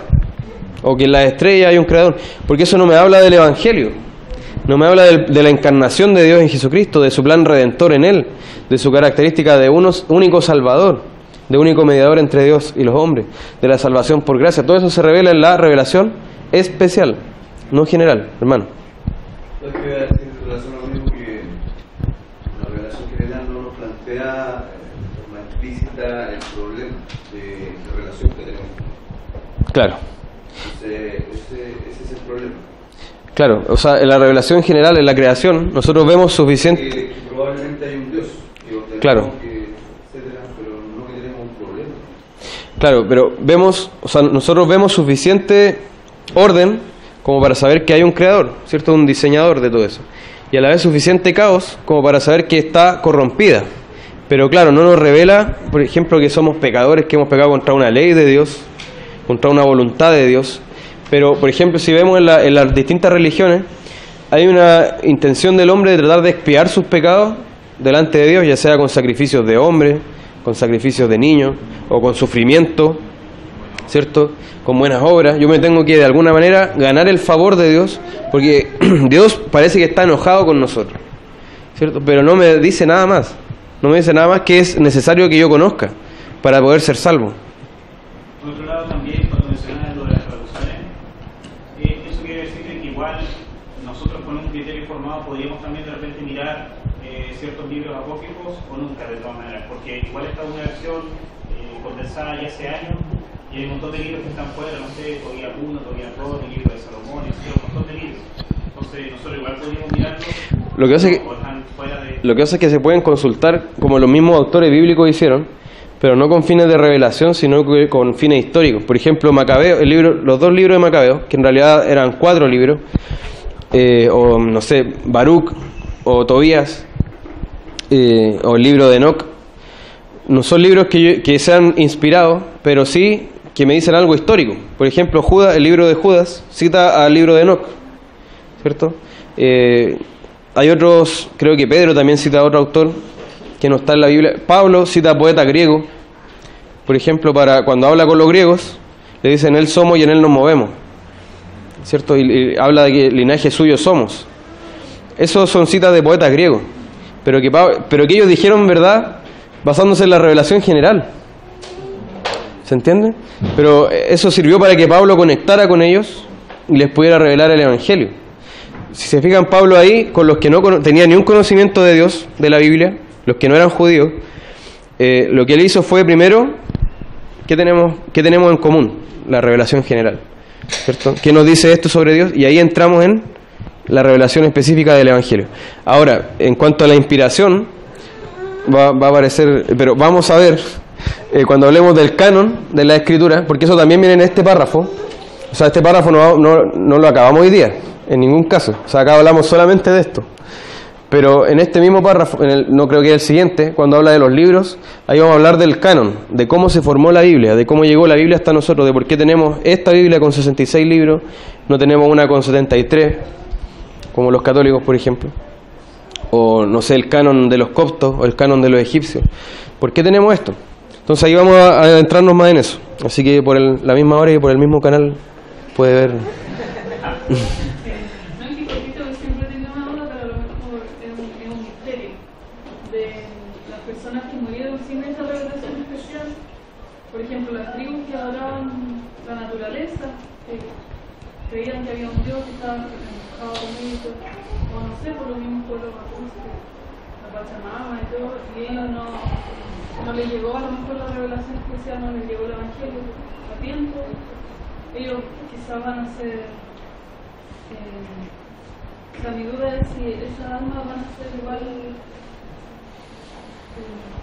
[SPEAKER 1] o que en las estrellas hay un creador, porque eso no me habla del Evangelio, no me habla de la encarnación de Dios en Jesucristo, de su plan redentor en Él, de su característica de único Salvador, de único mediador entre Dios y los hombres, de la salvación por gracia. Todo eso se revela en la revelación especial, no general, hermano.
[SPEAKER 4] Yo quería decir en relación a lo mismo que la revelación general no nos plantea de forma explícita el problema de relación que tenemos.
[SPEAKER 1] Claro.
[SPEAKER 4] Entonces, ese es el problema.
[SPEAKER 1] Claro, o sea, en la revelación general, en la creación, nosotros vemos suficiente...
[SPEAKER 4] Que probablemente hay un Dios,
[SPEAKER 1] claro.
[SPEAKER 4] Etcétera, pero no que tenemos un problema.
[SPEAKER 1] Claro, pero vemos, o sea, nosotros vemos suficiente orden como para saber que hay un creador, ¿cierto? Un diseñador de todo eso. Y a la vez suficiente caos como para saber que está corrompida. Pero claro, no nos revela, por ejemplo, que somos pecadores, que hemos pecado contra una ley de Dios, contra una voluntad de Dios. Pero, por ejemplo, si vemos en las distintas religiones, hay una intención del hombre de tratar de expiar sus pecados delante de Dios, ya sea con sacrificios de hombres, con sacrificios de niños, o con sufrimiento, ¿cierto? Con buenas obras. Yo me tengo que, de alguna manera, ganar el favor de Dios, porque Dios parece que está enojado con nosotros, ¿cierto? Pero no me dice nada más. No me dice nada más que es necesario que yo conozca para poder ser salvo.
[SPEAKER 3] Por otro lado, también, cuando mencionas lo de las traducciones, eso quiere decir que igual nosotros con un criterio formado podríamos también de repente mirar ciertos libros apócrifos o nunca, de todas maneras, porque igual está una versión condensada ya hace años y hay un montón de libros que están fuera, no sé, Tobías 1, Tobías 2, el libro de Salomón, un montón de libros. Entonces nosotros igual podríamos mirarlos.
[SPEAKER 1] Lo que hace es que se pueden consultar como los mismos autores bíblicos hicieron, pero no con fines de revelación, sino con fines históricos. Por ejemplo, Macabeo, los dos libros de Macabeo, que en realidad eran 4 libros, o no sé, Baruch o Tobías, o el libro de Enoch, no son libros que sean inspirados, pero sí que me dicen algo histórico. Por ejemplo, Judas, el libro de Judas cita al libro de Enoch, ¿cierto? Hay otros, creo que Pedro también cita a otro autor que no está en la Biblia. Pablo cita a poeta griego, por ejemplo, para cuando habla con los griegos, le dicen: en él somos y en él nos movemos, ¿cierto? Y habla de que linaje suyo somos. Esos son citas de poetas griegos, pero que ellos dijeron verdad basándose en la revelación general. ¿Se entiende? Pero eso sirvió para que Pablo conectara con ellos y les pudiera revelar el Evangelio. Si se fijan, Pablo ahí, con los que no tenían ni un conocimiento de Dios, de la Biblia, los que no eran judíos, lo que él hizo fue primero, ¿qué tenemos en común? La revelación general, ¿cierto? ¿Qué nos dice esto sobre Dios? Y ahí entramos en la revelación específica del Evangelio. Ahora, en cuanto a la inspiración, va a aparecer, pero vamos a ver, cuando hablemos del canon de la Escritura, porque eso también viene en este párrafo. O sea, este párrafo no lo acabamos hoy día, en ningún caso. O sea, acá hablamos solamente de esto. Pero en este mismo párrafo, no creo que es el siguiente, cuando habla de los libros, ahí vamos a hablar del canon, de cómo se formó la Biblia, de cómo llegó la Biblia hasta nosotros, de por qué tenemos esta Biblia con 66 libros, no tenemos una con 73, como los católicos, por ejemplo, o no sé, el canon de los coptos o el canon de los egipcios. ¿Por qué tenemos esto? Entonces ahí vamos a adentrarnos más en eso. Así que por la misma hora y por el mismo canal puede ver.
[SPEAKER 5] No es que poquito que siempre tenía una duda, pero a lo mejor es un misterio de las personas que murieron sin esa revelación especial. Por ejemplo, las tribus que adoraban la naturaleza, que creían que había un Dios que estaba enojado con ellos, o no sé, por los mismos pueblos mapuches, la Pachamama y todo, y ellos no les llegó a lo mejor la revelación especial, no les llegó el Evangelio a tiempo. Ellos quizás van a ser, o sea, mi duda es si esas almas van a ser igual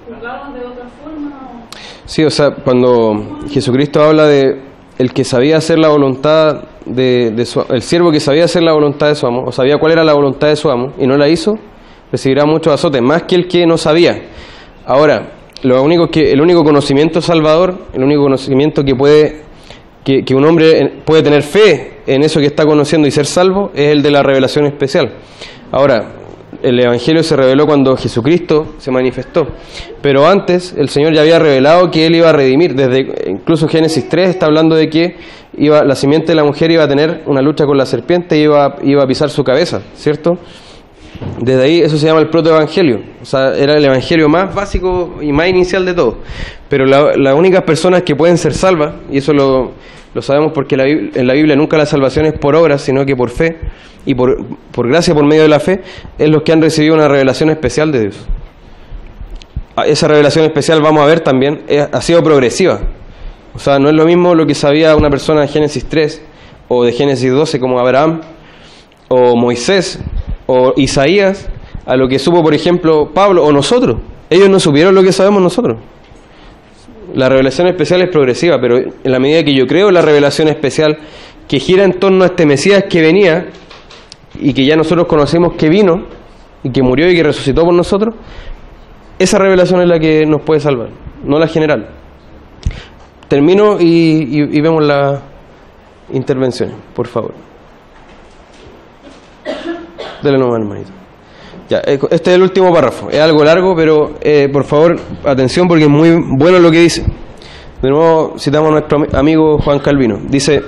[SPEAKER 5] juzgadas de otra forma o...
[SPEAKER 1] Sí, o sea, cuando Jesucristo habla de el que sabía hacer la voluntad el siervo que sabía hacer la voluntad de su amo, o sabía cuál era la voluntad de su amo y no la hizo, recibirá muchos azotes, más que el que no sabía. Ahora, el único conocimiento salvador, el único conocimiento que un hombre puede tener fe en eso que está conociendo y ser salvo, es el de la revelación especial. Ahora, el Evangelio se reveló cuando Jesucristo se manifestó, pero antes el Señor ya había revelado que Él iba a redimir. Desde incluso Génesis 3 está hablando de que la simiente de la mujer iba a tener una lucha con la serpiente y iba a pisar su cabeza, ¿cierto? Desde ahí eso se llama el protoevangelio, o sea, era el evangelio más básico y más inicial de todo. Pero las únicas personas que pueden ser salvas, y eso lo sabemos porque en la Biblia nunca la salvación es por obras, sino que por fe, y por gracia, por medio de la fe, es los que han recibido una revelación especial de Dios. Esa revelación especial, vamos a ver también, ha sido progresiva. O sea, no es lo mismo lo que sabía una persona de Génesis 3 o de Génesis 12 como Abraham o Moisés o Isaías, a lo que supo, por ejemplo, Pablo o nosotros. Ellos no supieron lo que sabemos nosotros. La revelación especial es progresiva, pero en la medida que yo creo la revelación especial que gira en torno a este Mesías que venía y que ya nosotros conocemos que vino y que murió y que resucitó por nosotros, esa revelación es la que nos puede salvar, no la general. Termino y vemos la intervención, por favor. Dale nomás, hermanito. Ya, este es el último párrafo. Es algo largo, pero por favor, atención porque es muy bueno lo que dice. De nuevo citamos a nuestro amigo Juan Calvino. Dice: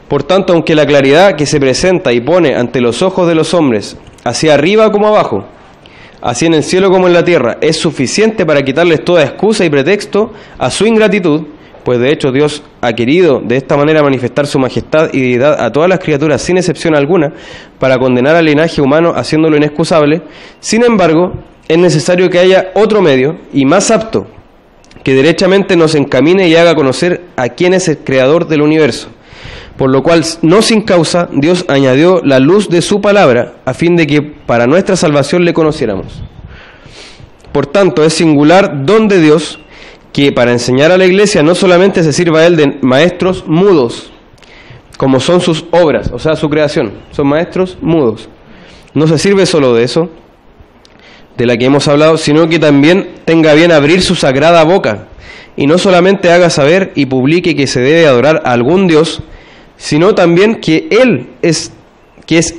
[SPEAKER 1] por tanto, aunque la claridad que se presenta y pone ante los ojos de los hombres, hacia arriba como abajo, así en el cielo como en la tierra, es suficiente para quitarles toda excusa y pretexto a su ingratitud, pues de hecho Dios ha querido de esta manera manifestar su majestad y deidad a todas las criaturas sin excepción alguna, para condenar al linaje humano haciéndolo inexcusable. Sin embargo, es necesario que haya otro medio y más apto, que derechamente nos encamine y haga conocer a quién es el creador del universo. Por lo cual, no sin causa, Dios añadió la luz de su palabra, a fin de que para nuestra salvación le conociéramos. Por tanto, es singular don de Dios que para enseñar a la Iglesia no solamente se sirva a Él de maestros mudos, como son sus obras, o sea, su creación, son maestros mudos. No se sirve solo de eso, de la que hemos hablado, sino que también tenga bien abrir su sagrada boca, y no solamente haga saber y publique que se debe adorar a algún Dios, sino también que es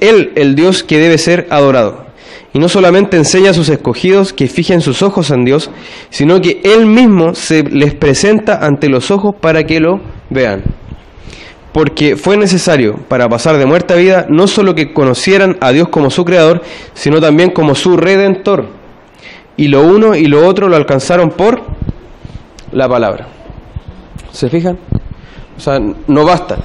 [SPEAKER 1] Él el Dios que debe ser adorado. Y no solamente enseña a sus escogidos que fijen sus ojos en Dios, sino que Él mismo se les presenta ante los ojos para que lo vean. Porque fue necesario, para pasar de muerte a vida, no solo que conocieran a Dios como su Creador, sino también como su Redentor. Y lo uno y lo otro lo alcanzaron por la palabra. ¿Se fijan? O sea, no basta.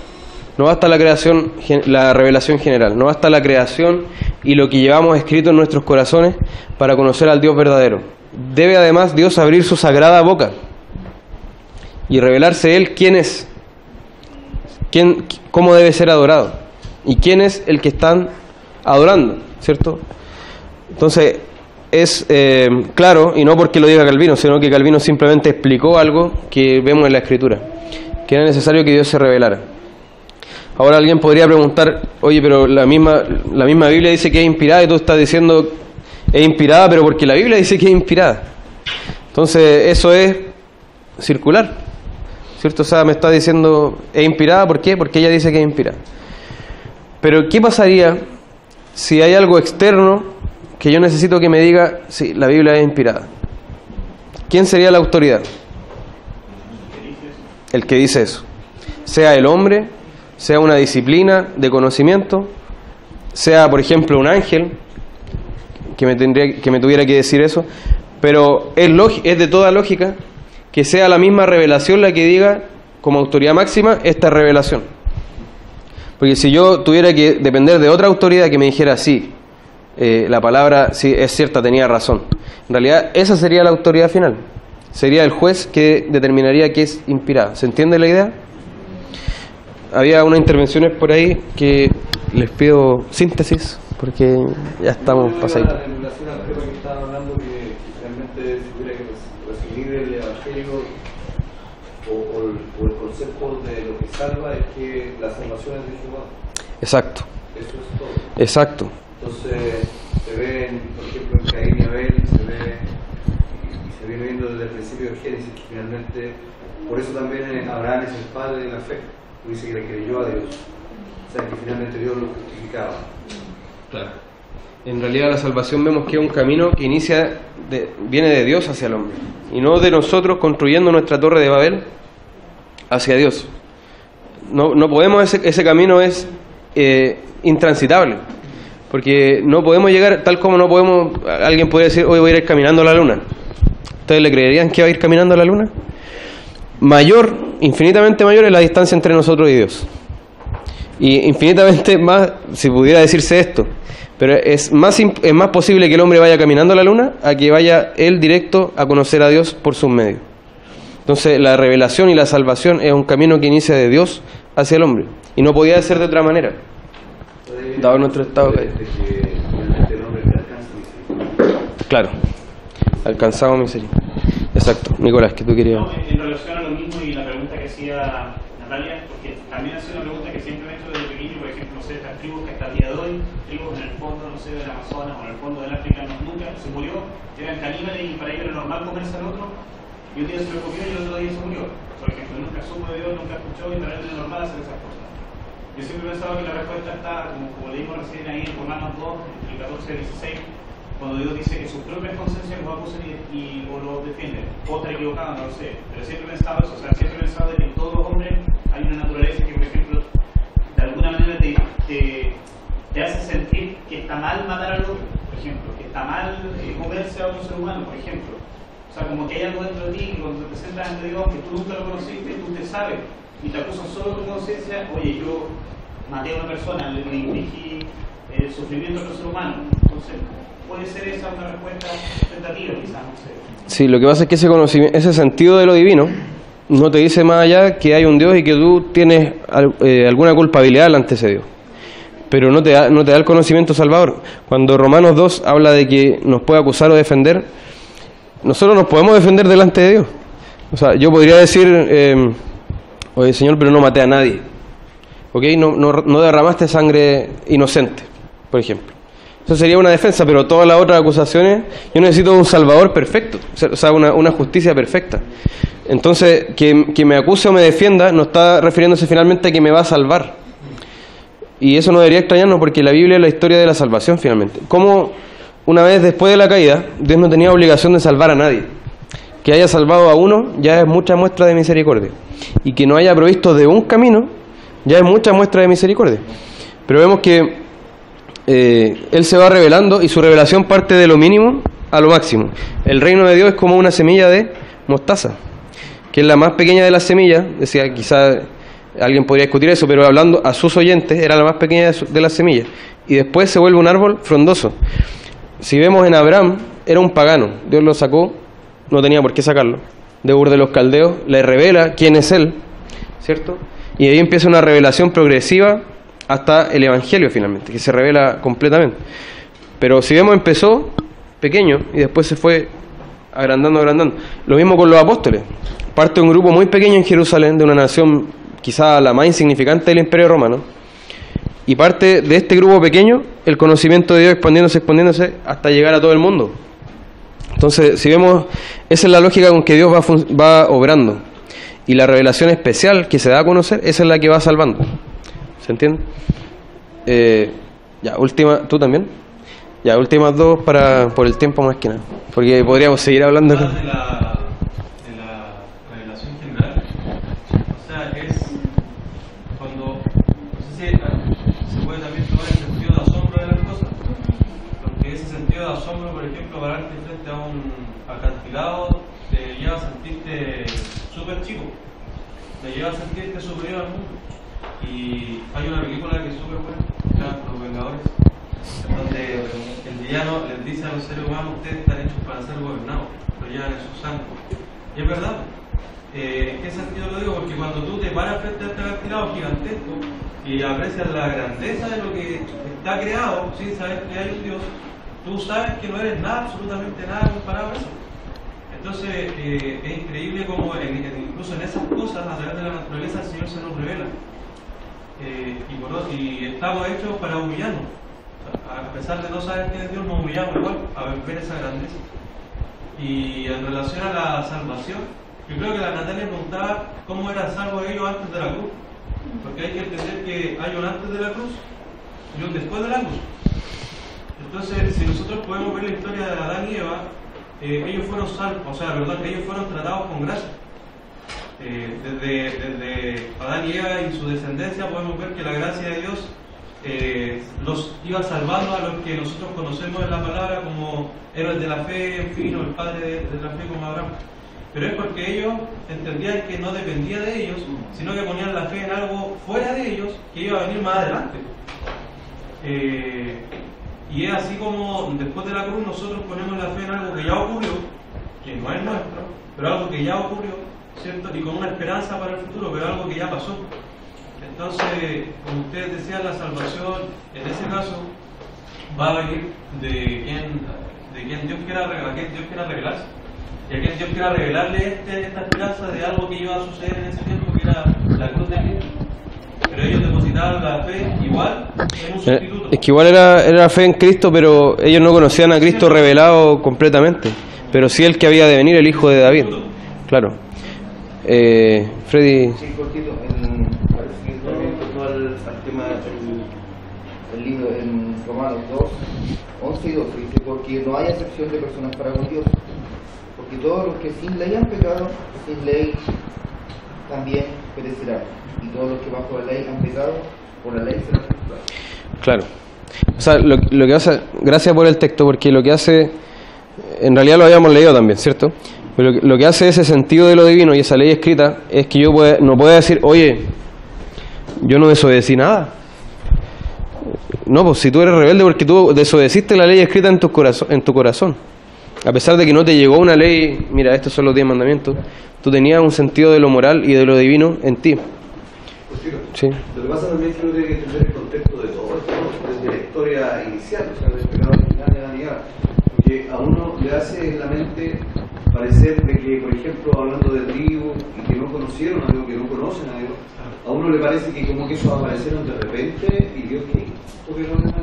[SPEAKER 1] No basta la creación, la revelación general, no basta la creación y lo que llevamos escrito en nuestros corazones para conocer al Dios verdadero. Debe además Dios abrir su sagrada boca y revelarse Él quién es, cómo debe ser adorado y quién es el que están adorando, ¿cierto? Entonces es claro, y no porque lo diga Calvino, sino que Calvino simplemente explicó algo que vemos en la Escritura, que era necesario que Dios se revelara. Ahora alguien podría preguntar: oye, pero la misma Biblia dice que es inspirada y tú estás diciendo es inspirada, pero porque la Biblia dice que es inspirada. Entonces eso es circular, ¿cierto? O sea, me está diciendo es inspirada, ¿por qué? Porque ella dice que es inspirada. Pero ¿qué pasaría si hay algo externo que yo necesito que me diga, sí, la Biblia es inspirada. ¿Quién sería la autoridad? El que dice eso. Sea el hombre, sea una disciplina de conocimiento, sea, por ejemplo, un ángel que me tuviera que decir eso, pero es de toda lógica que sea la misma revelación la que diga como autoridad máxima esta revelación. Porque si yo tuviera que depender de otra autoridad que me dijera sí, la palabra sí es cierta, tenía razón, en realidad esa sería la autoridad final, sería el juez que determinaría que es inspirada. ¿Se entiende la idea? Había unas intervenciones por ahí que les pido síntesis porque ya estamos pasaditos.
[SPEAKER 4] En relación al tema que estaban hablando, que realmente si tuviera que resumir el Evangelio o el concepto de lo que salva, es que la salvación es de Jehová.
[SPEAKER 1] Exacto.
[SPEAKER 4] Eso es todo.
[SPEAKER 1] Exacto.
[SPEAKER 4] Entonces se ve, por ejemplo, en Caín y Abel, se viene viendo desde el principio de Génesis, que finalmente, por eso también Abraham es el padre de la fe, dice que le creyó a Dios, o sea que finalmente Dios lo justificaba.
[SPEAKER 1] Claro. En realidad la salvación vemos que es un camino que viene de Dios hacia el hombre, y no de nosotros construyendo nuestra torre de Babel hacia Dios. No podemos, ese camino es intransitable, porque no podemos llegar, tal como no podemos, alguien podría decir, hoy voy a ir caminando a la luna. ¿Ustedes le creerían que va a ir caminando a la luna? Infinitamente mayor es la distancia entre nosotros y Dios. Y infinitamente más, si pudiera decirse esto, pero es más posible que el hombre vaya caminando a la luna a que vaya él directo a conocer a Dios por sus medios. Entonces la revelación y la salvación es un camino que inicia de Dios hacia el hombre, y no podía ser de otra manera, dado nuestro estado caído. Claro, alcanzamos misericordia. Exacto. Nicolás, ¿qué tú querías?
[SPEAKER 3] No, en relación a lo mismo y la pregunta que hacía Natalia, porque también ha sido una pregunta que siempre me he hecho desde pequeño, por ejemplo, no sé, estas tribus que hasta el día de hoy, tribus en el fondo, no sé, del Amazonas o en el fondo del África, nunca se murió, eran caníbales y para ellos era normal comerse al otro, y un día se lo comió y el otro día se murió. Por ejemplo, nunca supo de Dios, nunca escuchó, y para él era normal hacer esas cosas. Yo siempre pensaba que la respuesta está, como leímos recién ahí en Romanos 2, entre el 14 y el 16, cuando Dios dice que sus propias conciencias lo acusan o lo defienden. Puedo estar equivocado, no lo sé, pero siempre he pensado eso, o sea, siempre he pensado de que en todos los hombres hay una naturaleza que, por ejemplo, de alguna manera te hace sentir que está mal matar al otro, por ejemplo, que está mal comerse a otro ser humano, por ejemplo. O sea, como que hay algo dentro de ti que cuando te presentas ante Dios, que tú nunca lo conociste, tú te sabes, y te acusan solo tu conciencia, oye, yo maté a una persona, le infligí el sufrimiento a otro ser humano. Entonces, puede ser esa una respuesta tentativa, quizás, no sé.
[SPEAKER 1] Sí, lo que pasa es que ese conocimiento, ese sentido de lo divino no te dice más allá que hay un Dios y que tú tienes alguna culpabilidad delante de ese Dios, pero no te da el conocimiento salvador. Cuando Romanos 2 habla de que nos puede acusar o defender, nosotros nos podemos defender delante de Dios. O sea, yo podría decir, oye Señor, pero no maté a nadie, ¿ok? No derramaste sangre inocente, por ejemplo. Eso sería una defensa, pero todas las otras acusaciones, yo necesito un salvador perfecto, o sea, una justicia perfecta. Entonces, que me acuse o me defienda no está refiriéndose finalmente a que me va a salvar. Y eso no debería extrañarnos, porque la Biblia es la historia de la salvación finalmente. Como una vez después de la caída, Dios no tenía obligación de salvar a nadie. Que haya salvado a uno ya es mucha muestra de misericordia. Y que no haya provisto de un camino ya es mucha muestra de misericordia. Pero vemos que Él se va revelando, y su revelación parte de lo mínimo a lo máximo. El reino de Dios es como una semilla de mostaza, que es la más pequeña de las semillas. Decía, quizá alguien podría discutir eso, pero hablando a sus oyentes, era la más pequeña de las semillas, y después se vuelve un árbol frondoso. Si vemos en Abraham, era un pagano, Dios lo sacó, no tenía por qué sacarlo, de Ur de los Caldeos, le revela quién es él, ¿cierto? Y ahí empieza una revelación progresiva hasta el Evangelio finalmente, que se revela completamente. Pero si vemos, empezó pequeño y después se fue agrandando. Lo mismo con los apóstoles. Parte de un grupo muy pequeño en Jerusalén, de una nación quizá la más insignificante del Imperio Romano, y parte de este grupo pequeño el conocimiento de Dios expandiéndose hasta llegar a todo el mundo. Entonces, si vemos, esa es la lógica con que Dios va obrando, y la revelación especial que se da a conocer, esa es la que va salvando. ¿Se entiende? Ya, última, ¿tú también? Ya, últimas dos por el tiempo más que nada. Porque podríamos seguir hablando.
[SPEAKER 2] De la revelación general. O sea, es cuando, no sé si se puede también tomar el sentido de asombro de las cosas. Porque ese sentido de asombro, por ejemplo, pararte frente a un acantilado te lleva a sentirte súper chico, te lleva a sentirte superior al mundo. Y hay una película que es súper buena, Los Vengadores, donde el villano les dice a los seres humanos: ustedes están hechos para ser gobernados, lo llevan en su sangre. Y es verdad. ¿En qué sentido lo digo? Porque cuando tú te paras frente a este acantilado gigantesco y aprecias la grandeza de lo que está creado, sin saber que hay un Dios, tú sabes que no eres nada, absolutamente nada comparado a eso. Entonces es increíble como incluso en esas cosas, a través de la naturaleza, el Señor se nos revela. Y estamos hechos para humillarnos. A pesar de no saber quién es Dios, nos humillamos igual a ver esa grandeza. Y en relación a la salvación, yo creo que la Natalia preguntaba cómo eran salvos ellos antes de la cruz. Porque hay que entender que hay un antes de la cruz y un después de la cruz. Entonces, si nosotros podemos ver la historia de Adán y Eva, ellos fueron salvos, ellos fueron tratados con gracia. Desde Adán y Eva y su descendencia podemos ver que la gracia de Dios los iba salvando a los que nosotros conocemos en la palabra como héroes de la fe, en fin, o el padre de la fe como Abraham. Pero es porque ellos entendían que no dependía de ellos, sino que ponían la fe en algo fuera de ellos que iba a venir más adelante. Y es así como después de la cruz nosotros ponemos la fe en algo que ya ocurrió, que no es nuestro, pero algo que ya ocurrió, ¿cierto? Y con una esperanza para el futuro, pero algo que ya pasó. Entonces, como ustedes decían, la salvación, en ese caso, va a venir de quien Dios quiera revelarse. Y a quien Dios quiera revelarle esta esperanza de algo que iba a suceder en ese tiempo, que era la cruz de Cristo. Pero ellos depositaban la fe igual en un sustituto.
[SPEAKER 1] Es que igual era fe en Cristo, pero ellos no conocían a Cristo revelado completamente. Pero sí el que había de venir, el hijo de David. Claro. Freddy.
[SPEAKER 6] Sí, cortito. Parece que también tocó al tema del libro en Romanos 2, 11 y 12. Dice: porque no hay acepción de personas para con Dios. Porque todos los que sin ley han pecado, sin ley también perecerán. Y todos los que bajo la ley han pecado, por la ley serán juzgados.
[SPEAKER 1] Claro. O sea, lo que hace, gracias por el texto, porque lo que hace, en realidad lo habíamos leído también, ¿cierto? Pero lo que hace ese sentido de lo divino y esa ley escrita es que yo no puedo decir: oye, yo no desobedecí nada. No, pues si tú eres rebelde porque tú desobedeciste la ley escrita en tu corazón. A pesar de que no te llegó una ley, mira, estos son los 10 mandamientos, tú tenías un sentido de lo moral y de lo divino en ti. Sí.
[SPEAKER 4] Lo que pasa también es que uno tiene que entender el contexto de todo esto, desde la historia inicial, o sea, del pecado original de Adán y Eva, porque a uno le hace en la mente parecer de que, por ejemplo, hablando de tribu y que no conocieron a Dios, que no conocen a Dios, a uno le parece que como que eso aparecieron de repente y Dios que porque no es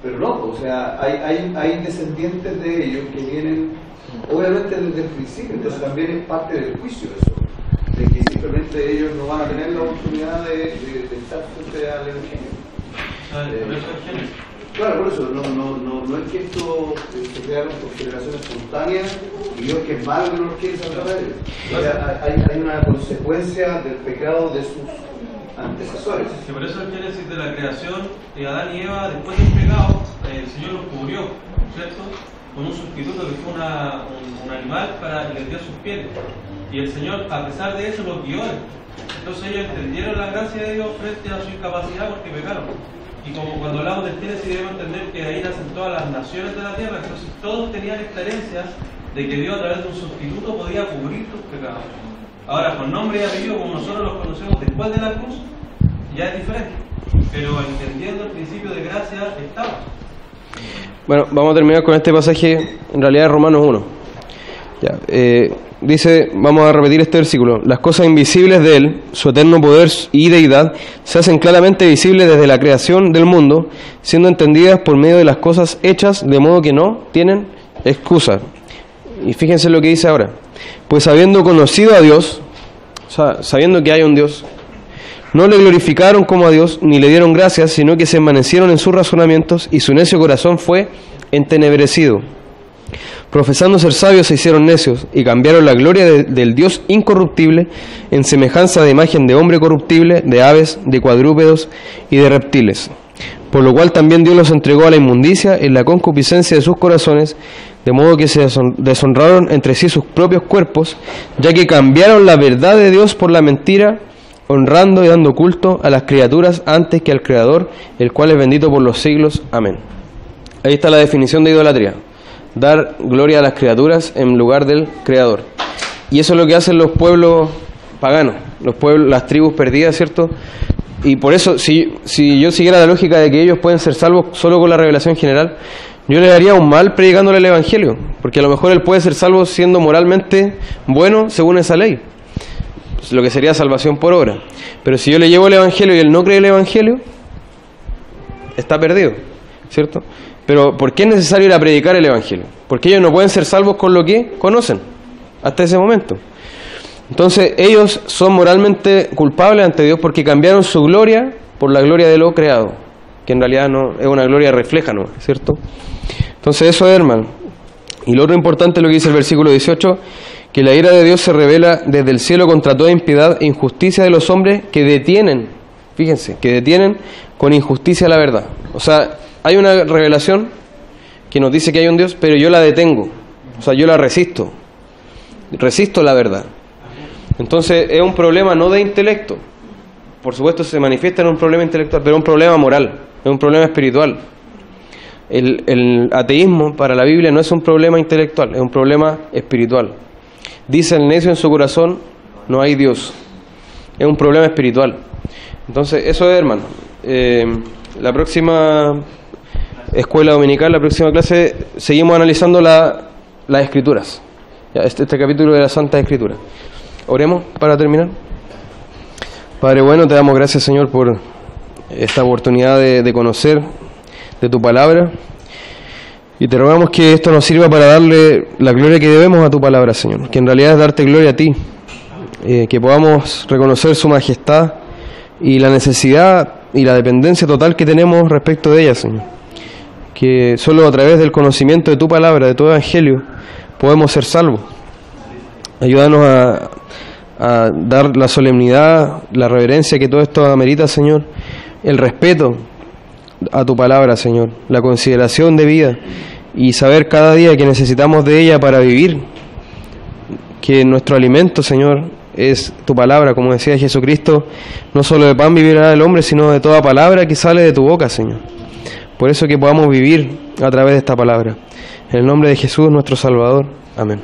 [SPEAKER 4] pero no, o sea, hay descendientes de ellos que vienen obviamente desde el principio, entonces también es parte del juicio eso, de que simplemente ellos no van a tener la oportunidad de estar frente al Evangelio. Claro, por eso, no es que esto se crearon por generación espontánea y Dios que es malo que no los quiere salvar a ellos. Hay una consecuencia del pecado de sus antecesores.
[SPEAKER 2] Que por eso el génesis de la creación de Adán y Eva, después del pecado, el Señor los cubrió, ¿cierto? Con un sustituto que fue un animal para que les dio sus pieles. Y el Señor, a pesar de eso, los guió. Entonces ellos entendieron la gracia de Dios frente a su incapacidad porque pecaron. Y como cuando hablamos del Génesis debemos entender que ahí nacen todas las naciones de la tierra, entonces todos tenían esta herencia de que Dios a través de un sustituto podía cubrir sus pecados. Ahora, con nombre y apellido, como nosotros los conocemos después de la cruz, ya es diferente. Pero entendiendo el principio de gracia, estaba.
[SPEAKER 1] Bueno, vamos a terminar con este pasaje, en realidad es Romanos 1. Ya, dice, vamos a repetir este versículo: las cosas invisibles de Él, su eterno poder y deidad, se hacen claramente visibles desde la creación del mundo, siendo entendidas por medio de las cosas hechas, de modo que no tienen excusa. Y fíjense lo que dice ahora: pues habiendo conocido a Dios, o sea, sabiendo que hay un Dios, No le glorificaron como a Dios, ni le dieron gracias, sino que se envanecieron en sus razonamientos, y su necio corazón fue entenebrecido. Profesando ser sabios se hicieron necios, y cambiaron la gloria del Dios incorruptible en semejanza de imagen de hombre corruptible, de aves, de cuadrúpedos y de reptiles. Por lo cual también Dios los entregó a la inmundicia en la concupiscencia de sus corazones, de modo que se deshonraron entre sí sus propios cuerpos, ya que cambiaron la verdad de Dios por la mentira, honrando y dando culto a las criaturas antes que al Creador, el cual es bendito por los siglos. Amén. Ahí está la definición de idolatría: dar gloria a las criaturas en lugar del Creador. Y eso es lo que hacen los pueblos paganos, las tribus perdidas, ¿cierto? Y por eso, si yo siguiera la lógica de que ellos pueden ser salvos solo con la revelación general, yo le daría un mal predicándole el Evangelio, porque a lo mejor él puede ser salvo siendo moralmente bueno según esa ley, lo que sería salvación por obra. Pero si yo le llevo el Evangelio y él no cree el Evangelio, está perdido, ¿cierto? Pero ¿por qué es necesario ir a predicar el Evangelio? Porque ellos no pueden ser salvos con lo que conocen hasta ese momento. Entonces ellos son moralmente culpables ante Dios porque cambiaron su gloria por la gloria de lo creado, que en realidad no es una gloria refleja, ¿no? ¿Cierto? Entonces eso es, hermano. Y lo otro importante es lo que dice el versículo 18, que la ira de Dios se revela desde el cielo contra toda impiedad e injusticia de los hombres que detienen, fíjense, que detienen con injusticia la verdad. O sea, hay una revelación que nos dice que hay un Dios, pero yo la detengo, o sea, yo la resisto la verdad. Entonces es un problema no de intelecto, por supuesto se manifiesta en un problema intelectual, pero es un problema moral, es un problema espiritual. El ateísmo para la Biblia no es un problema intelectual, es un problema espiritual. Dice el necio en su corazón, no hay Dios. Es un problema espiritual. Entonces eso es, hermano. La próxima escuela dominical, la próxima clase, seguimos analizando las Escrituras. Este capítulo de la Santa Escritura. Oremos para terminar. Padre bueno, te damos gracias, Señor, por esta oportunidad de conocer de tu palabra, y te rogamos que esto nos sirva para darle la gloria que debemos a tu palabra, Señor, que en realidad es darte gloria a ti, que podamos reconocer su majestad y la necesidad y la dependencia total que tenemos respecto de ella, Señor, que solo a través del conocimiento de tu palabra, de tu evangelio, podemos ser salvos. Ayúdanos a dar la solemnidad, la reverencia que todo esto amerita, Señor, el respeto a tu palabra, Señor, la consideración de vida y saber cada día que necesitamos de ella para vivir, que nuestro alimento, Señor, es tu palabra, como decía Jesucristo, no solo de pan vivirá el hombre, sino de toda palabra que sale de tu boca, Señor. Por eso que podamos vivir a través de esta palabra. En el nombre de Jesús, nuestro Salvador. Amén.